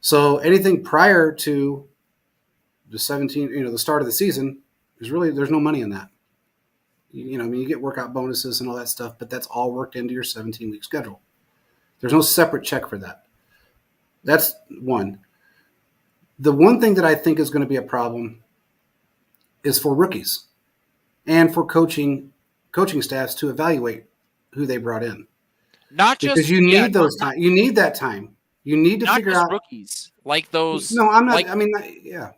So anything prior to the 17, the start of the season, there's no money in that. I mean, you get workout bonuses and all that stuff, but that's all worked into your 17-week schedule. There's no separate check for that. That's one. The one thing that I think is going to be a problem is for rookies and for coaching staffs to evaluate who they brought in. Not Because just you need those time. You need that time. You need to not figure just out rookies like those. No, I'm not. Like, I mean, yeah,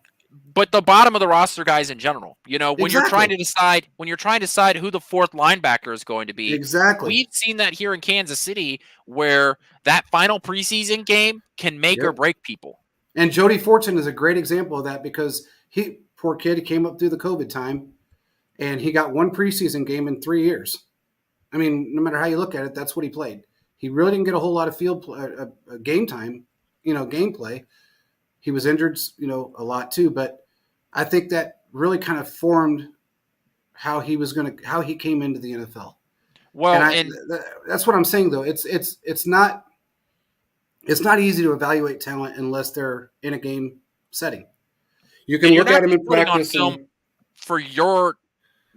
but the bottom of the roster guys in general. When you're trying exactly, to decide who the 4th linebacker is going to be. exactly. We've seen that here in Kansas City, where that final preseason game can make or Yep. break people. And Jody Fortson is a great example of that because poor kid, he came up through the COVID time, and he got one preseason game in 3 years. I mean, no matter how you look at it, that's what he played. He really didn't get a whole lot of game time, gameplay. He was injured, a lot too. But I think that really kind of formed how he came into the NFL. Well, And that's what I'm saying though. It's not easy to evaluate talent unless they're in a game setting. You can and you're look at not them just in putting on practice film for your.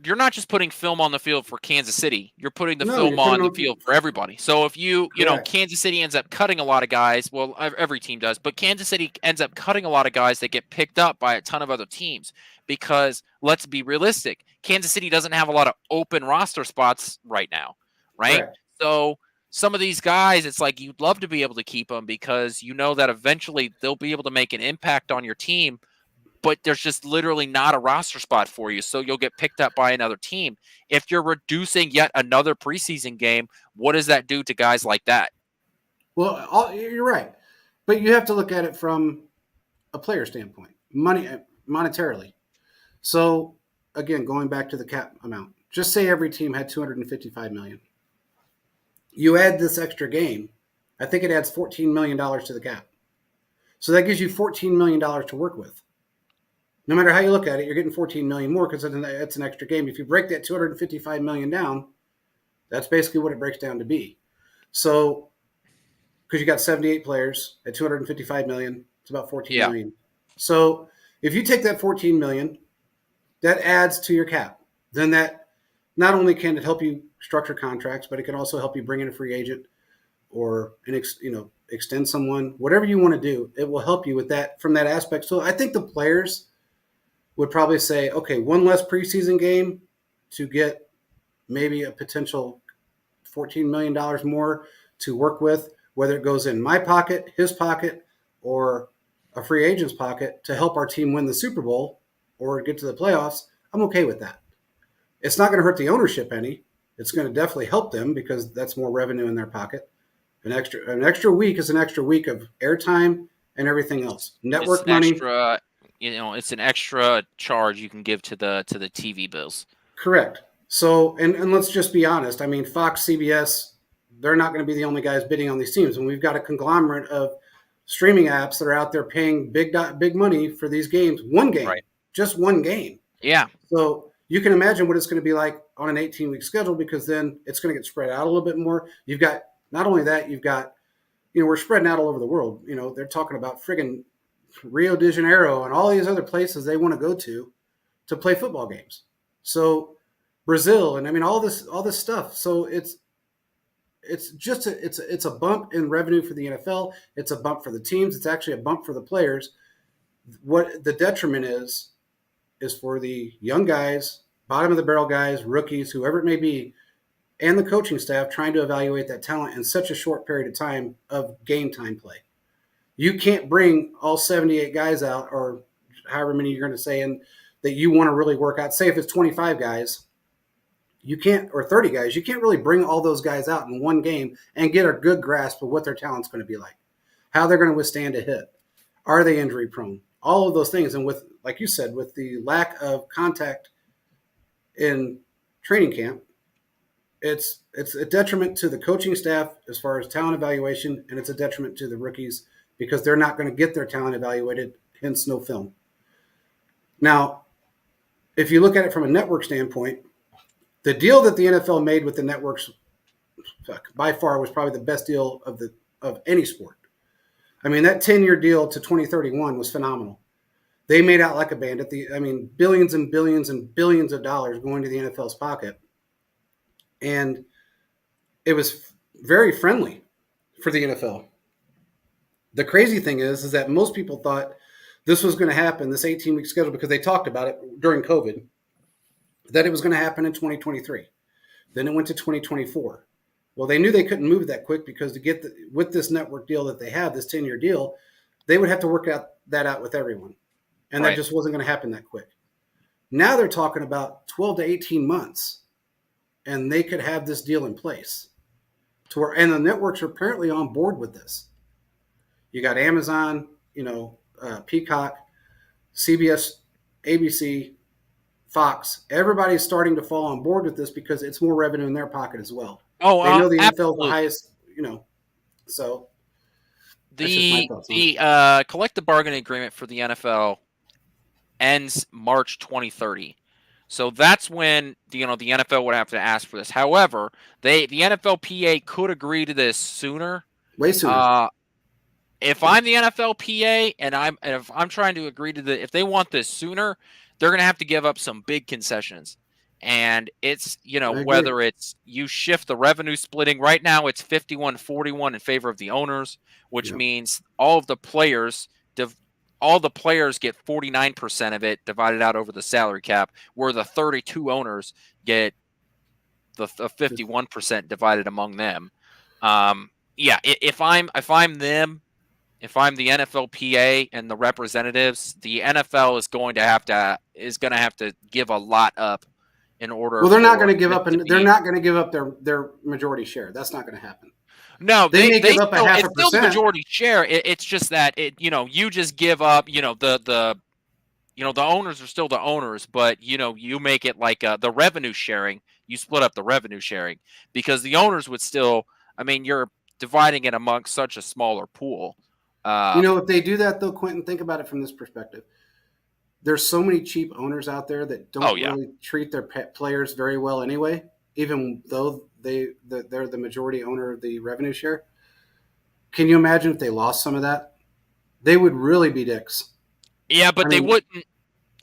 You're not just putting film on the field for Kansas City. You're putting the film you're on putting the field for everybody. So if Correct. Kansas City ends up cutting a lot of guys. Well, every team does, but Kansas City ends up cutting a lot of guys that get picked up by a ton of other teams because let's be realistic. Kansas City doesn't have a lot of open roster spots right now, right? Correct. So some of these guys, it's like you'd love to be able to keep them because you know that eventually they'll be able to make an impact on your team, but there's just literally not a roster spot for you. So you'll get picked up by another team. If you're reducing yet another preseason game, what does that do to guys like that? Well, you're right, but you have to look at it from a player standpoint, monetarily. So again, going back to the cap amount, just say every team had 255 million. You add this extra game, I think it adds $14 million to the cap. So that gives you $14 million to work with. No matter how you look at it, you're getting 14 million more because it's an extra game. If you break that 255 million down, that's basically what it breaks down to be. So, because you got 78 players at 255 million, it's about 14 million. So, if you take that 14 million, that adds to your cap. Then that not only can it help you structure contracts, but it can also help you bring in a free agent or extend someone, whatever you want to do. It will help you with that from that aspect. So I think the players would probably say, okay, one less preseason game to get maybe a potential $14 million more to work with, whether it goes in my pocket, his pocket, or a free agent's pocket to help our team win the Super Bowl or get to the playoffs. I'm okay with that. It's not going to hurt the ownership any. It's going to definitely help them because that's more revenue in their pocket. An extra week is an extra week of airtime and everything else. It's Network an money. extra, it's an extra charge you can give to the TV bills. Correct. So, and let's just be honest. I mean, Fox, CBS, they're not going to be the only guys bidding on these teams. And we've got a conglomerate of streaming apps that are out there paying big money for these games. One game, Right. just one game. Yeah. So you can imagine what it's going to be like on an 18-week schedule because then it's going to get spread out a little bit more. You've got not only that, you've got, we're spreading out all over the world. They're talking about friggin' Rio de Janeiro and all these other places they want to go to play football games. So Brazil and all this stuff. So it's just it's a bump in revenue for the NFL. It's a bump for the teams. It's actually a bump for the players. What the detriment is for the young guys, bottom of the barrel guys, rookies, whoever it may be, and the coaching staff trying to evaluate that talent in such a short period of time of game time play. You can't bring all 78 guys out or however many you're going to say in that you want to really work out. Say if it's 25 guys, you can't, or 30 guys, you can't really bring all those guys out in one game and get a good grasp of what their talent's going to be like, how they're going to withstand a hit. Are they injury prone? All of those things. And with, like you said, with the lack of contact in training camp, it's a detriment to the coaching staff as far as talent evaluation, and it's a detriment to the rookies because they're not going to get their talent evaluated, hence no film. Now, if you look at it from a network standpoint, the deal that the NFL made with the networks by far was probably the best deal of any sport. That 10-year deal to 2031 was phenomenal. They made out like a bandit. Billions and billions and billions of dollars going to the NFL's pocket. And it was very friendly for the NFL. The crazy thing is that most people thought this was going to happen, this 18-week schedule, because they talked about it during COVID, that it was going to happen in 2023. Then it went to 2024. Well, they knew they couldn't move that quick because to get with this network deal that they have, this 10-year deal, they would have to work that out with everyone. And Right. That just wasn't going to happen that quick. Now they're talking about 12 to 18 months, and they could have this deal in place. And the networks are apparently on board with this. You got Amazon, Peacock, CBS, ABC, Fox. Everybody's starting to fall on board with this because it's more revenue in their pocket as well. Oh, they know the NFL is absolutely. the highest, so that's just my The thoughts on it. collective bargaining agreement for the NFL ends March 2030. So that's when the NFL would have to ask for this. However, the NFLPA could agree to this sooner. Way sooner. If I'm the NFLPA and if I'm trying to agree to if they want this sooner, they're going to have to give up some big concessions. And it's, whether it's you shift the revenue splitting. Right now it's 51-41 in favor of the owners, which means all the players get 49% of it divided out over the salary cap, where the 32 owners get the 51% divided among them. If I'm them, if I'm the NFLPA and the representatives, the NFL is going to have to give a lot up in order. Well, they're not going to give up, and they're not going to give up their majority share. That's not going to happen. No, they may give up a half a percent. It's still the majority share. It's just that you just give up. The owners are still the owners, but you make it like the revenue sharing. You split up the revenue sharing because the owners would still. You're dividing it amongst such a smaller pool. If they do that though, Quentin, think about it from this perspective. There's so many cheap owners out there that don't really treat their players very well anyway, even though they're the majority owner of the revenue share. Can you imagine if they lost some of that? They would really be dicks. Yeah, but they wouldn't.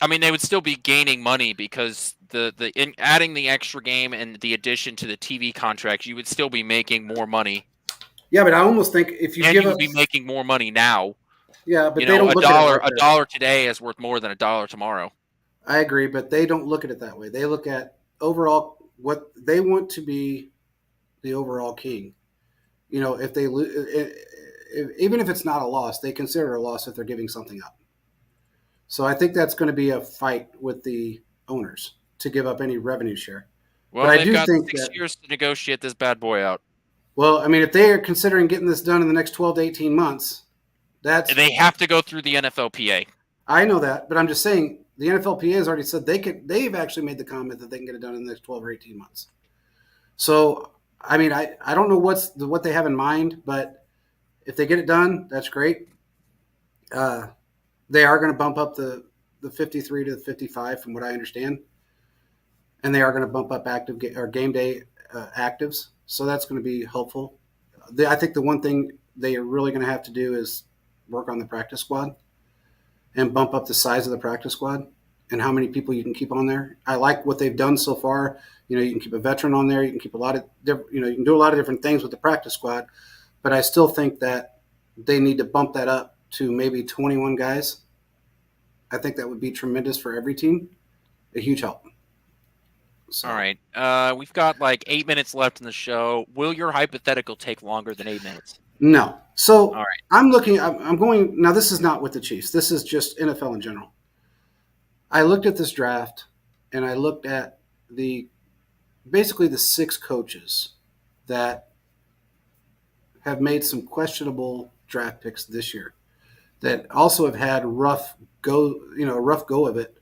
I mean, they would still be gaining money because in adding the extra game and the addition to the TV contract, you would still be making more money, Yeah, but I almost think if you and give you up, would be making more money now. yeah, You but they know, don't look at it like a that. dollar today is worth more than a dollar tomorrow. I agree, but they don't look at it that way. They look at overall what they want to be the overall king. You know, if they even if it's not a loss, they consider it a loss if they're giving something up. So I think that's going to be a fight with the owners to give up any revenue share. But Well, I they've do got think 6 that, years to negotiate this bad boy out. well, I mean, if they are considering getting this done in the next 12 to 18 months, that's, They have to go through the NFLPA. I know that, but I'm just saying the NFLPA has already said they've actually made the comment that they can get it done in the next 12 or 18 months. So, I mean, I don't know what they have in mind, but if they get it done, that's great. They are going to bump up the 53 to the 55, from what I understand, and they are going to bump up or game day actives. So that's going to be helpful. I think the one thing they are really going to have to do is work on the practice squad and bump up the size of the practice squad and how many people you can keep on there. I like what they've done so far. You know, you can keep a veteran on there. You can keep a lot of you can do a lot of different things with the practice squad. But I still think that they need to bump that up to maybe 21 guys. I think that would be tremendous for every team. A huge help. So. All right. We've got like 8 minutes left in the show. Will your hypothetical take longer than 8 minutes? No. So all right. I'm going, now this is not with the Chiefs. This is just NFL in general. I looked at this draft and I looked at basically the 6 coaches that have made some questionable draft picks this year that also have had rough go of it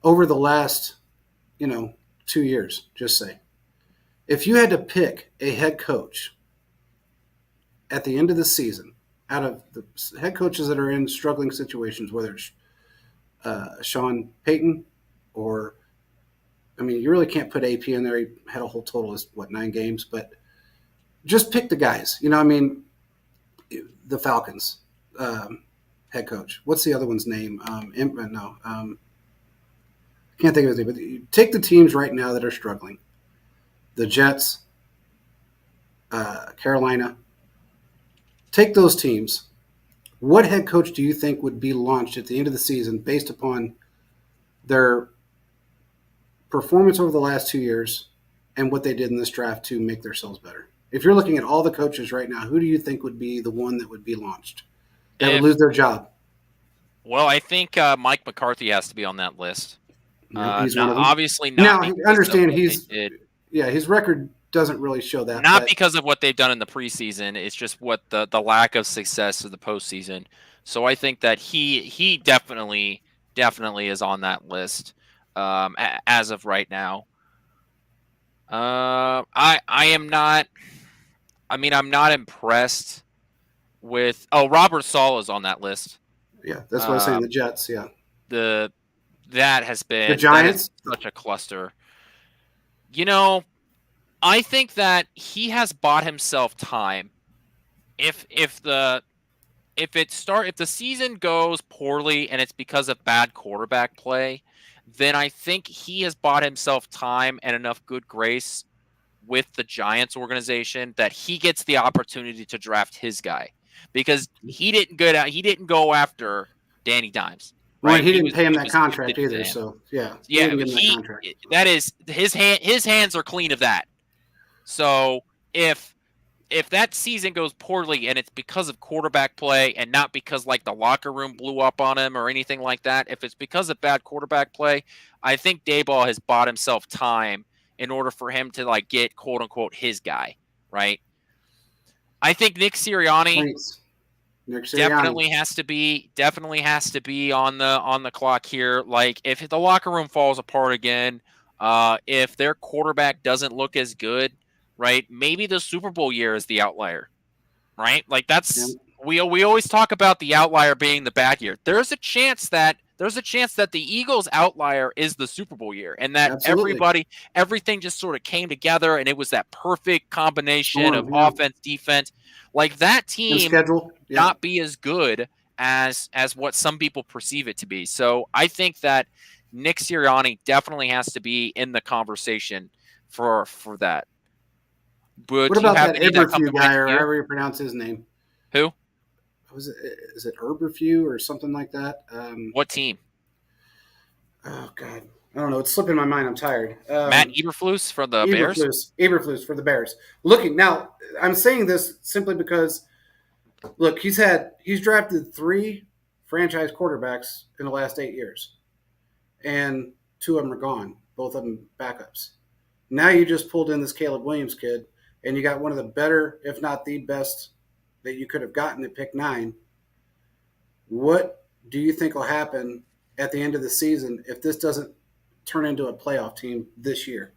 over the last, 2 years, just say. If you had to pick a head coach at the end of the season, out of the head coaches that are in struggling situations, whether it's Sean Payton or, I mean, you really can't put AP in there. He had a whole total of, 9 games, but just pick the guys. You know, I mean, the Falcons head coach. What's the other one's name? Can't think of his name. But you take the teams right now that are struggling. The Jets, Carolina. Take those teams. What head coach do you think would be launched at the end of the season based upon their performance over the last 2 years and what they did in this draft to make themselves better? If you're looking at all the coaches right now, who do you think would be the one that would be launched that would lose their job? Well, I think Mike McCarthy has to be on that list. He's one of them. Obviously not. Now, understand his record doesn't really show that. Not because of what they've done in the preseason. It's just what the lack of success of the postseason. So I think that he definitely is on that list as of right now. I am not. I mean, I'm not impressed with. Oh, Robert Sala is on that list. Yeah, that's what I was saying. The Jets, yeah. That has been the Giants, such a cluster. You know, I think that he has bought himself time. If the season goes poorly and it's because of bad quarterback play, then I think he has bought himself time and enough good grace with the Giants organization that he gets the opportunity to draft his guy, because he didn't go after Danny Dimes. Right? Well, he didn't pay him that contract either. So yeah, that is his hands are clean of that. So if that season goes poorly and it's because of quarterback play and not because like the locker room blew up on him or anything like that, if it's because of bad quarterback play, I think Daboll has bought himself time in order for him to like get quote unquote his guy, right? I think Nick Sirianni definitely has to be on the clock here. Like if the locker room falls apart again, if their quarterback doesn't look as good, right? Maybe the Super Bowl year is the outlier, right? Like that's we always talk about the outlier being the bad year. There's a chance that the Eagles' outlier is the Super Bowl year, and that everything just sort of came together, and it was that perfect combination of offense, defense. Like that team not be as good as what some people perceive it to be. So I think that Nick Sirianni definitely has to be in the conversation for that. But What do you about have that any that come to Eberfew mind guy, to or you? however you pronounce his name? Who? Was it, is it Eberfew or something like that? What team? Oh God, I don't know. It's slipping my mind. I'm tired. Matt Eberflus for the Bears? Eberflus for the Bears. Looking now, I'm saying this simply because look, he's drafted 3 franchise quarterbacks in the last 8 years, and 2 of them are gone. Both of them backups. Now you just pulled in this Caleb Williams kid, and you got one of the better, if not the best, that you could have gotten at pick 9. What do you think will happen at the end of the season if this doesn't turn into a playoff team this year?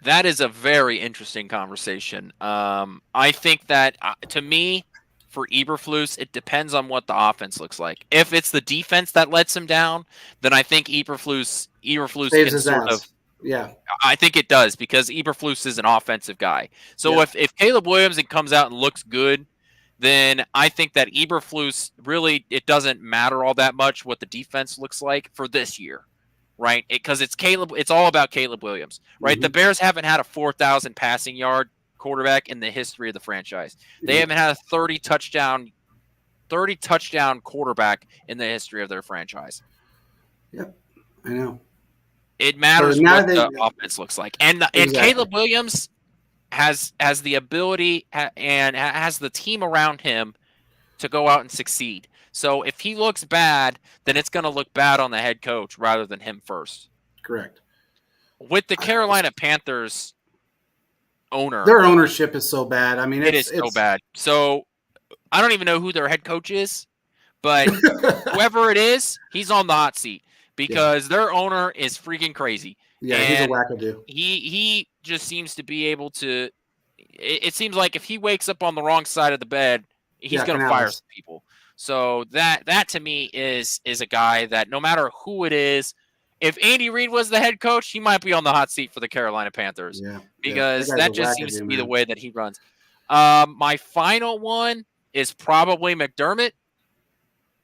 That is a very interesting conversation. I think that to me, for Eberflus, it depends on what the offense looks like. If it's the defense that lets him down, then I think Eberflus Saves can his sort of. ass. Yeah, I think it does because Eberflus is an offensive guy. So yeah. if Caleb Williams comes out and looks good, then I think that Eberflus really it doesn't matter all that much what the defense looks like for this year, right? Because it's Caleb. It's all about Caleb Williams, right? The Mm-hmm. Bears haven't had a 4,000 passing yard quarterback in the history of the franchise. They Yep. haven't had a 30 touchdown quarterback in the history of their franchise. Yep. I know. It So matters now what they the offense looks like, and exactly Caleb Williams has the ability and has the team around him to go out and succeed. So if he looks bad, then it's going to look bad on the head coach rather than him first. correct. With the Carolina Panthers owner, Their ownership is so bad. I mean, it is so it's bad. So I don't even know who their head coach is, but whoever it is, he's on the hot seat yeah, because their owner is freaking crazy. yeah. He's a And wackadoo. he just seems to be able to it seems like if he wakes up on the wrong side of the bed, he's Yeah, going to fire Canales. some people. So that to me is a guy that no matter who it is, if Andy Reid was the head coach, he might be on the hot seat for the Carolina Panthers Yeah, yeah. That because guy's a that just seems to wackadoo, be the man. way that he runs. My final one is probably McDermott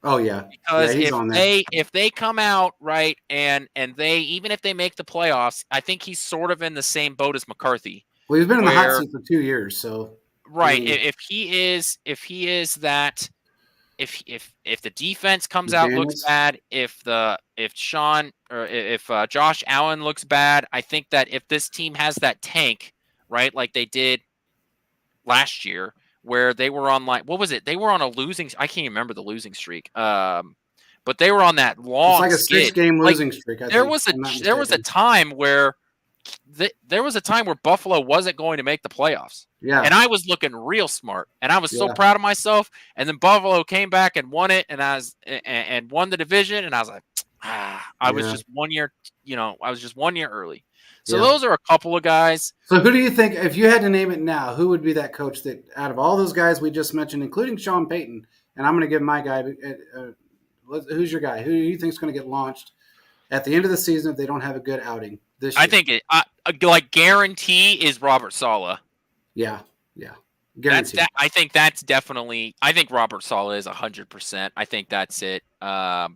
Oh yeah, yeah. because He's on there. if they come out right and they even if they make the playoffs, I think he's sort of in the same boat as McCarthy Well, he's been in the hot where seat for 2 years, so I right mean, if he is that if the defense comes out looks McDaniels. bad, if Sean or if Josh Allen looks bad, I think that if this team has that tank, right, like they did last year, where they were on like what was it? They were on a losing. I can't even remember the losing streak. But they were on that It's long like a skid. 6-game Like losing streak. I there think, was if I'm not there was a mistaken. time where there was a time where Buffalo wasn't going to make the playoffs. And Yeah, I was looking real smart, and I was so yeah, proud of myself. And then Buffalo came back and won it, and and won the division. And I was like, I was yeah, just 1 year, I was just 1 year early. So yeah. those are a couple of guys. So who do you think, if you had to name it now, who would be that coach that out of all those guys we just mentioned, including Sean Payton, and I'm going to give my guy, who's your guy? Who do you think is going to get launched at the end of the season if they don't have a good outing this I year? think like guarantee is Robert Saleh. Yeah, yeah, guaranteed. I think that's definitely. I think Robert Saleh is 100%. I think that's it. I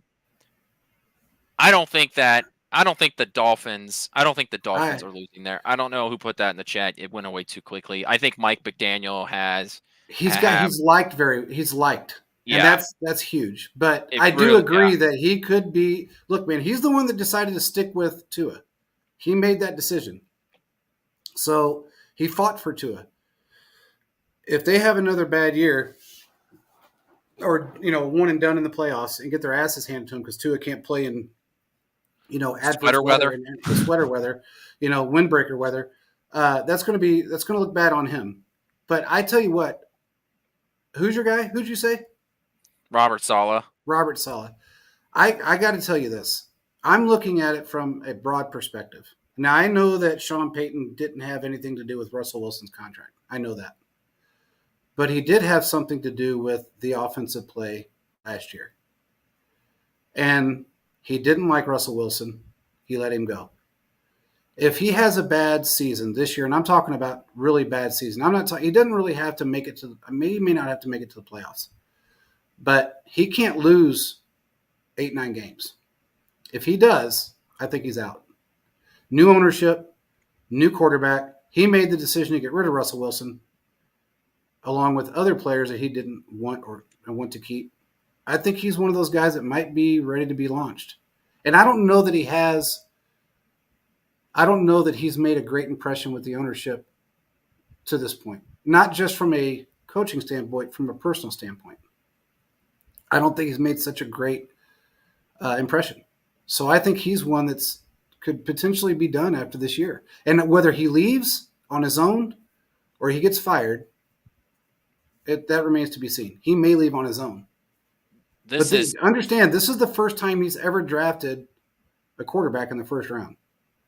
don't think that. I don't think the Dolphins. I don't think the Dolphins I, are losing there. I don't know who put that in the chat. It went away too quickly. I think Mike McDaniel has have. he's liked, and Yeah, that's huge. But it I do really. Yeah, agree that he could be. Look, man, he's the one that decided to stick with Tua. He made that decision, so he fought for Tua. If they have another bad year, or one and done in the playoffs, and get their asses handed to them because Tua can't play in adverse sweater weather weather. and sweater weather, windbreaker weather, that's going to look bad on him. But I tell you what, who's your guy? Who'd you say? Robert Saleh. Robert Saleh. I got to tell you this. I'm looking at it from a broad perspective. Now I know that Sean Payton didn't have anything to do with Russell Wilson's contract. I know that, but he did have something to do with the offensive play last year, and he didn't like Russell Wilson. He let him go. If he has a bad season this year, and I'm talking about really bad season, I'm not talking. He doesn't really have to make it to. Maybe he may not have to make it to the playoffs. but he can't lose 8-9 games. If he does, I think he's out. New ownership, new quarterback. He made the decision to get rid of Russell Wilson, along with other players that he didn't want or want to keep. I think he's one of those guys that might be ready to be launched. And I don't know that he has. I don't know that he's made a great impression with the ownership to this point. Not just from a coaching standpoint, from a personal standpoint. I don't think he's made such a great impression. So I think he's one that's could potentially be done after this year. And whether he leaves on his own or he gets fired, that remains to be seen. He may leave on his own. Understand, this is the first time he's ever drafted a quarterback in the first round.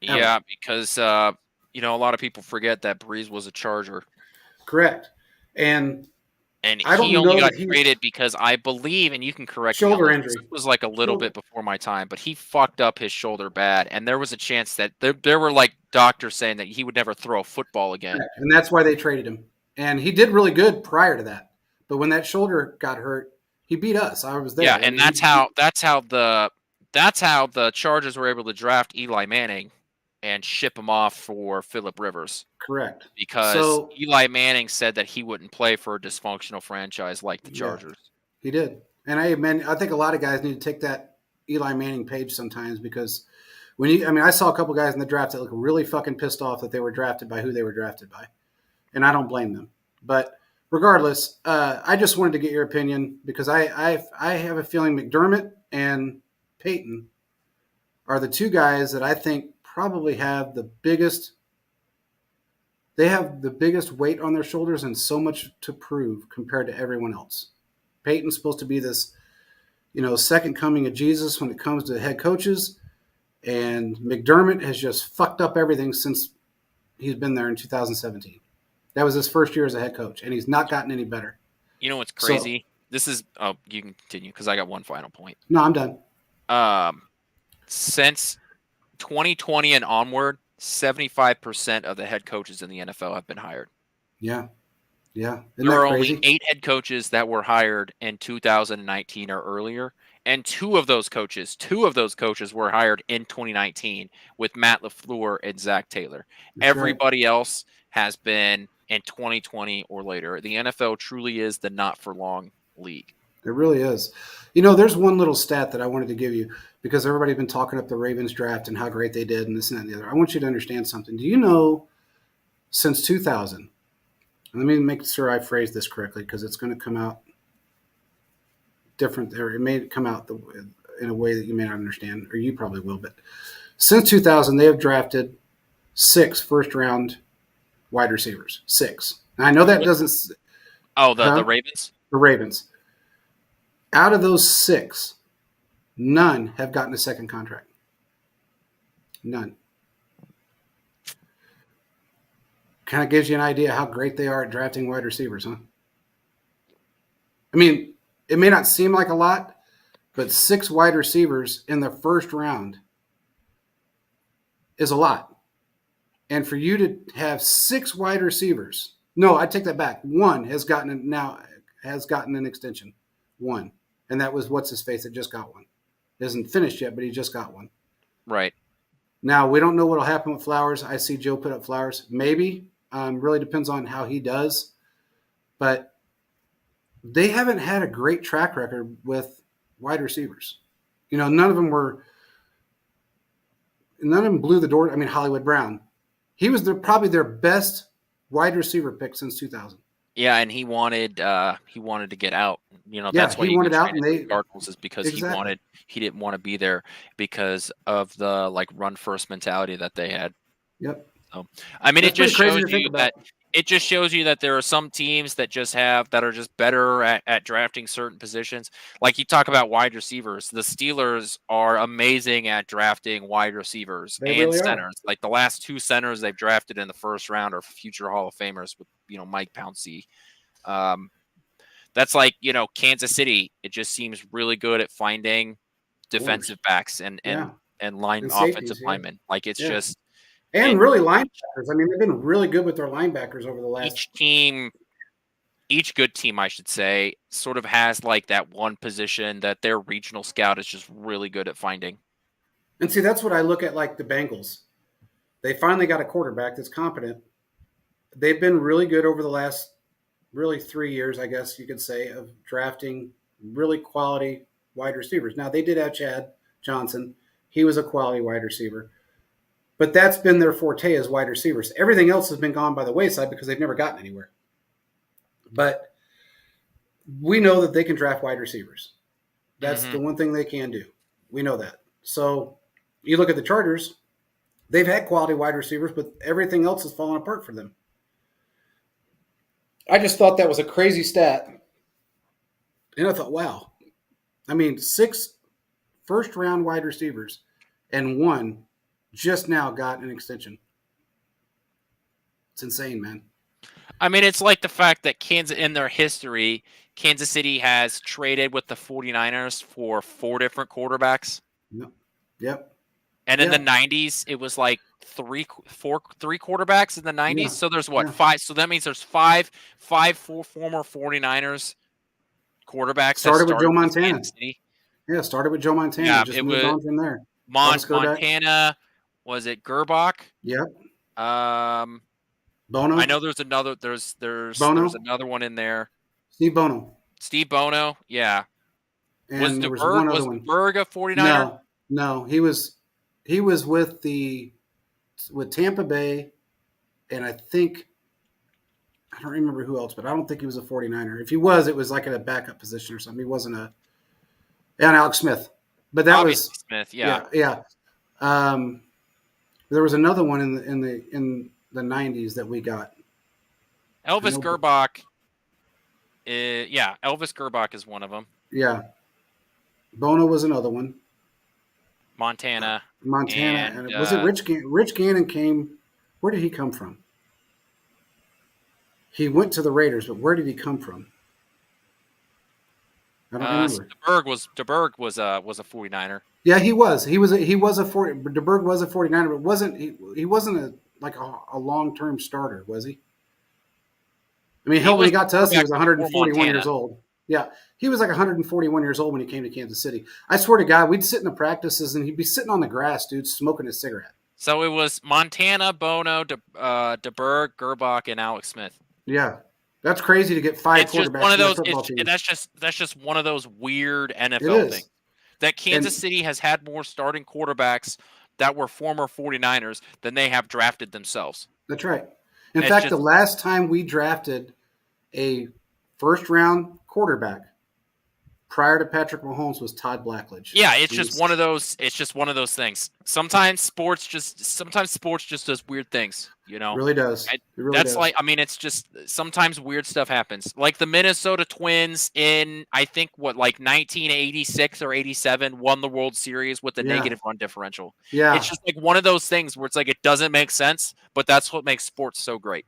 Ever. Yeah, because a lot of people forget that Breeze was a Charger. Correct. And he only got traded because I believe, and you can correct me, shoulder injury. It was like a little bit before my time, but he fucked up his shoulder bad, and there was a chance that there were like doctors saying that he would never throw a football again. Correct. And that's why they traded him. And he did really good prior to that. But when that shoulder got hurt, he beat us. I was there. Yeah, and that's how the Chargers were able to draft Eli Manning and ship him off for Phillip Rivers. Correct. Because Eli Manning said that he wouldn't play for a dysfunctional franchise like the Chargers. Yeah, he did. And I think a lot of guys need to take that Eli Manning page sometimes, because I saw a couple guys in the draft that look really fucking pissed off that they were drafted by who they were drafted by. And I don't blame them. But regardless, I just wanted to get your opinion, because I have a feeling McDermott and Peyton are the two guys that I think probably have the biggest weight on their shoulders and so much to prove compared to everyone else. Peyton's supposed to be this, second coming of Jesus when it comes to head coaches, and McDermott has just fucked up everything since he's been there in 2017. That was his first year as a head coach, and he's not gotten any better. You know what's crazy? You can continue, because I got one final point. No, I'm done. Since 2020 and onward, 75% of the head coaches in the NFL have been hired. Yeah. Isn't there are only 8 head coaches that were hired in 2019 or earlier, and two of those coaches were hired in 2019 with Matt LaFleur and Zach Taylor. That's Everybody else has been in 2020 or later. The NFL truly is the not-for-long league. It really is. There's one little stat that I wanted to give you, because everybody's been talking up the Ravens draft and how great they did and this and that and the other. I want you to understand something. Do you know, since 2000, let me make sure I phrase this correctly, because it's going to come out different, or it may come out in a way that you may not understand, or you probably will. But since 2000, they have drafted 6 first-round wide receivers. 6. Now, I know that doesn't. Oh, the Ravens? The Ravens. Out of those 6, none have gotten a second contract. None. Kind of gives you an idea how great they are at drafting wide receivers, huh? I mean, it may not seem like a lot, but 6 wide receivers in the first round is a lot. And for you to have 6 wide receivers, no, I take that back. 1 has gotten an extension. 1. And that was what's-his-face that just got one. It isn't finished yet, but he just got one. Right. Now, we don't know what will happen with Flowers. I see Joe put up Flowers. Maybe. Really depends on how he does. But they haven't had a great track record with wide receivers. None of them blew the door. I mean, Hollywood Brown. He was probably their best wide receiver pick since 2000. Yeah, and he wanted to get out. That's why he wanted out, and the Cardinals is because he didn't want to be there because of the run first mentality that they had. Yep. So, I mean, it just shows you that there are some teams that are just better at drafting certain positions. Like you talk about wide receivers, the Steelers are amazing at drafting wide receivers and centers. Like the last 2 centers they've drafted in the first round are future Hall of Famers with Mike Pouncey. That's like Kansas City. It just seems really good at finding defensive backs and line and offensive linemen. Like it's just. And really linebackers. I mean, they've been really good with their linebackers over the last. Each team each good team, I should say, sort of has like that one position that their regional scout is just really good at finding. And see, that's what I look at, like the Bengals. They finally got a quarterback that's competent. They've been really good over the last really 3 years, I guess you could say, of drafting really quality wide receivers. Now, they did have Chad Johnson. He was a quality wide receiver. But that's been their forte as wide receivers. Everything else has been gone by the wayside because they've never gotten anywhere. But we know that they can draft wide receivers. That's the one thing they can do. We know that. So you look at the Chargers, they've had quality wide receivers, but everything else has fallen apart for them. I just thought that was a crazy stat. And I thought, wow. I mean, 6 first-round wide receivers and 1 just now got an extension. It's insane, man. I mean, it's like the fact that in their history, Kansas City has traded with the 49ers for 4 different quarterbacks. Yep. And in the 90s, it was like 3 quarterbacks in the 90s. Yeah. So there's what, 5? So that means there's five former 49ers quarterbacks. Started with Joe Montana. Kansas City. Yeah, started with Joe Montana. Yeah, just moved on from there. Montana, was it Gerbach? Yep. Bono. I know there's another. There's another one in there. Steve Bono. Yeah. And was DeBerg a 49er? No. He was with Tampa Bay, and I don't remember who else, but I don't think he was a 49er. If he was, it was like at a backup position or something. He wasn't and Alex Smith. But that Obviously was Smith, yeah. Yeah. There was another one in the 90s that we got. Elvis Gerbach. Elvis Gerbach is one of them. Yeah. Bono was another one. Montana. And was it Rich Gannon? Rich Gannon came. Where did he come from? He went to the Raiders, but where did he come from? I don't remember. DeBerg was a 49er. Yeah, he was. DeBerg was a 49er, but he wasn't a long-term starter, was he? I mean, when he got to us, he was 141 years old. Yeah, he was like 141 years old when he came to Kansas City. I swear to God, we'd sit in the practices and he'd be sitting on the grass, dude, smoking a cigarette. So it was Montana, Bono, DeBerg, Gerbach, and Alex Smith. Yeah, that's crazy to get 5 quarterbacks. Just one of those. That's just one of those weird NFL things. That Kansas City has had more starting quarterbacks that were former 49ers than they have drafted themselves. That's right. In fact, the last time we drafted a first-round quarterback prior to Patrick Mahomes was Todd Blackledge. Yeah, it's just one of those. It's just one of those things. Sometimes sports just does weird things. You know, it really does. It's just sometimes weird stuff happens. Like the Minnesota Twins in I think 1986 or 87 won the World Series with the negative run differential. Yeah, it's just like one of those things where it's like it doesn't make sense, but that's what makes sports so great.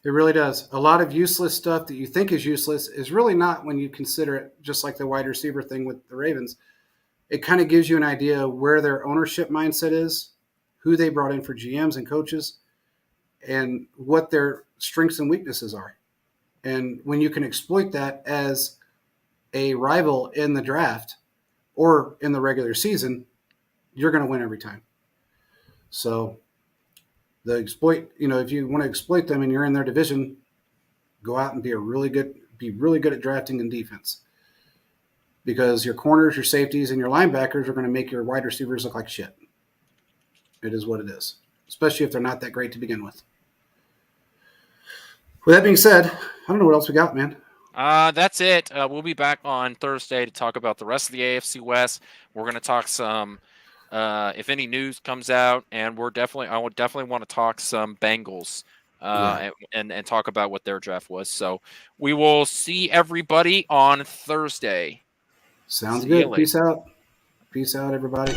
It really does. A lot of useless stuff that you think is useless is really not when you consider it, just like the wide receiver thing with the Ravens. It kind of gives you an idea of where their ownership mindset is, who they brought in for GMs and coaches, and what their strengths and weaknesses are. And when you can exploit that as a rival in the draft or in the regular season, you're going to win every time. So if you want to exploit them and you're in their division, go out and be really good at drafting and defense. Because your corners, your safeties, and your linebackers are going to make your wide receivers look like shit. It is what it is, especially if they're not that great to begin with. With that being said, I don't know what else we got, man. That's it. We'll be back on Thursday to talk about the rest of the AFC West. We're going to talk some if any news comes out, and I would definitely want to talk some Bengals and talk about what their draft was. So we will see everybody on Thursday. Sounds good. Peace out. Peace out, everybody.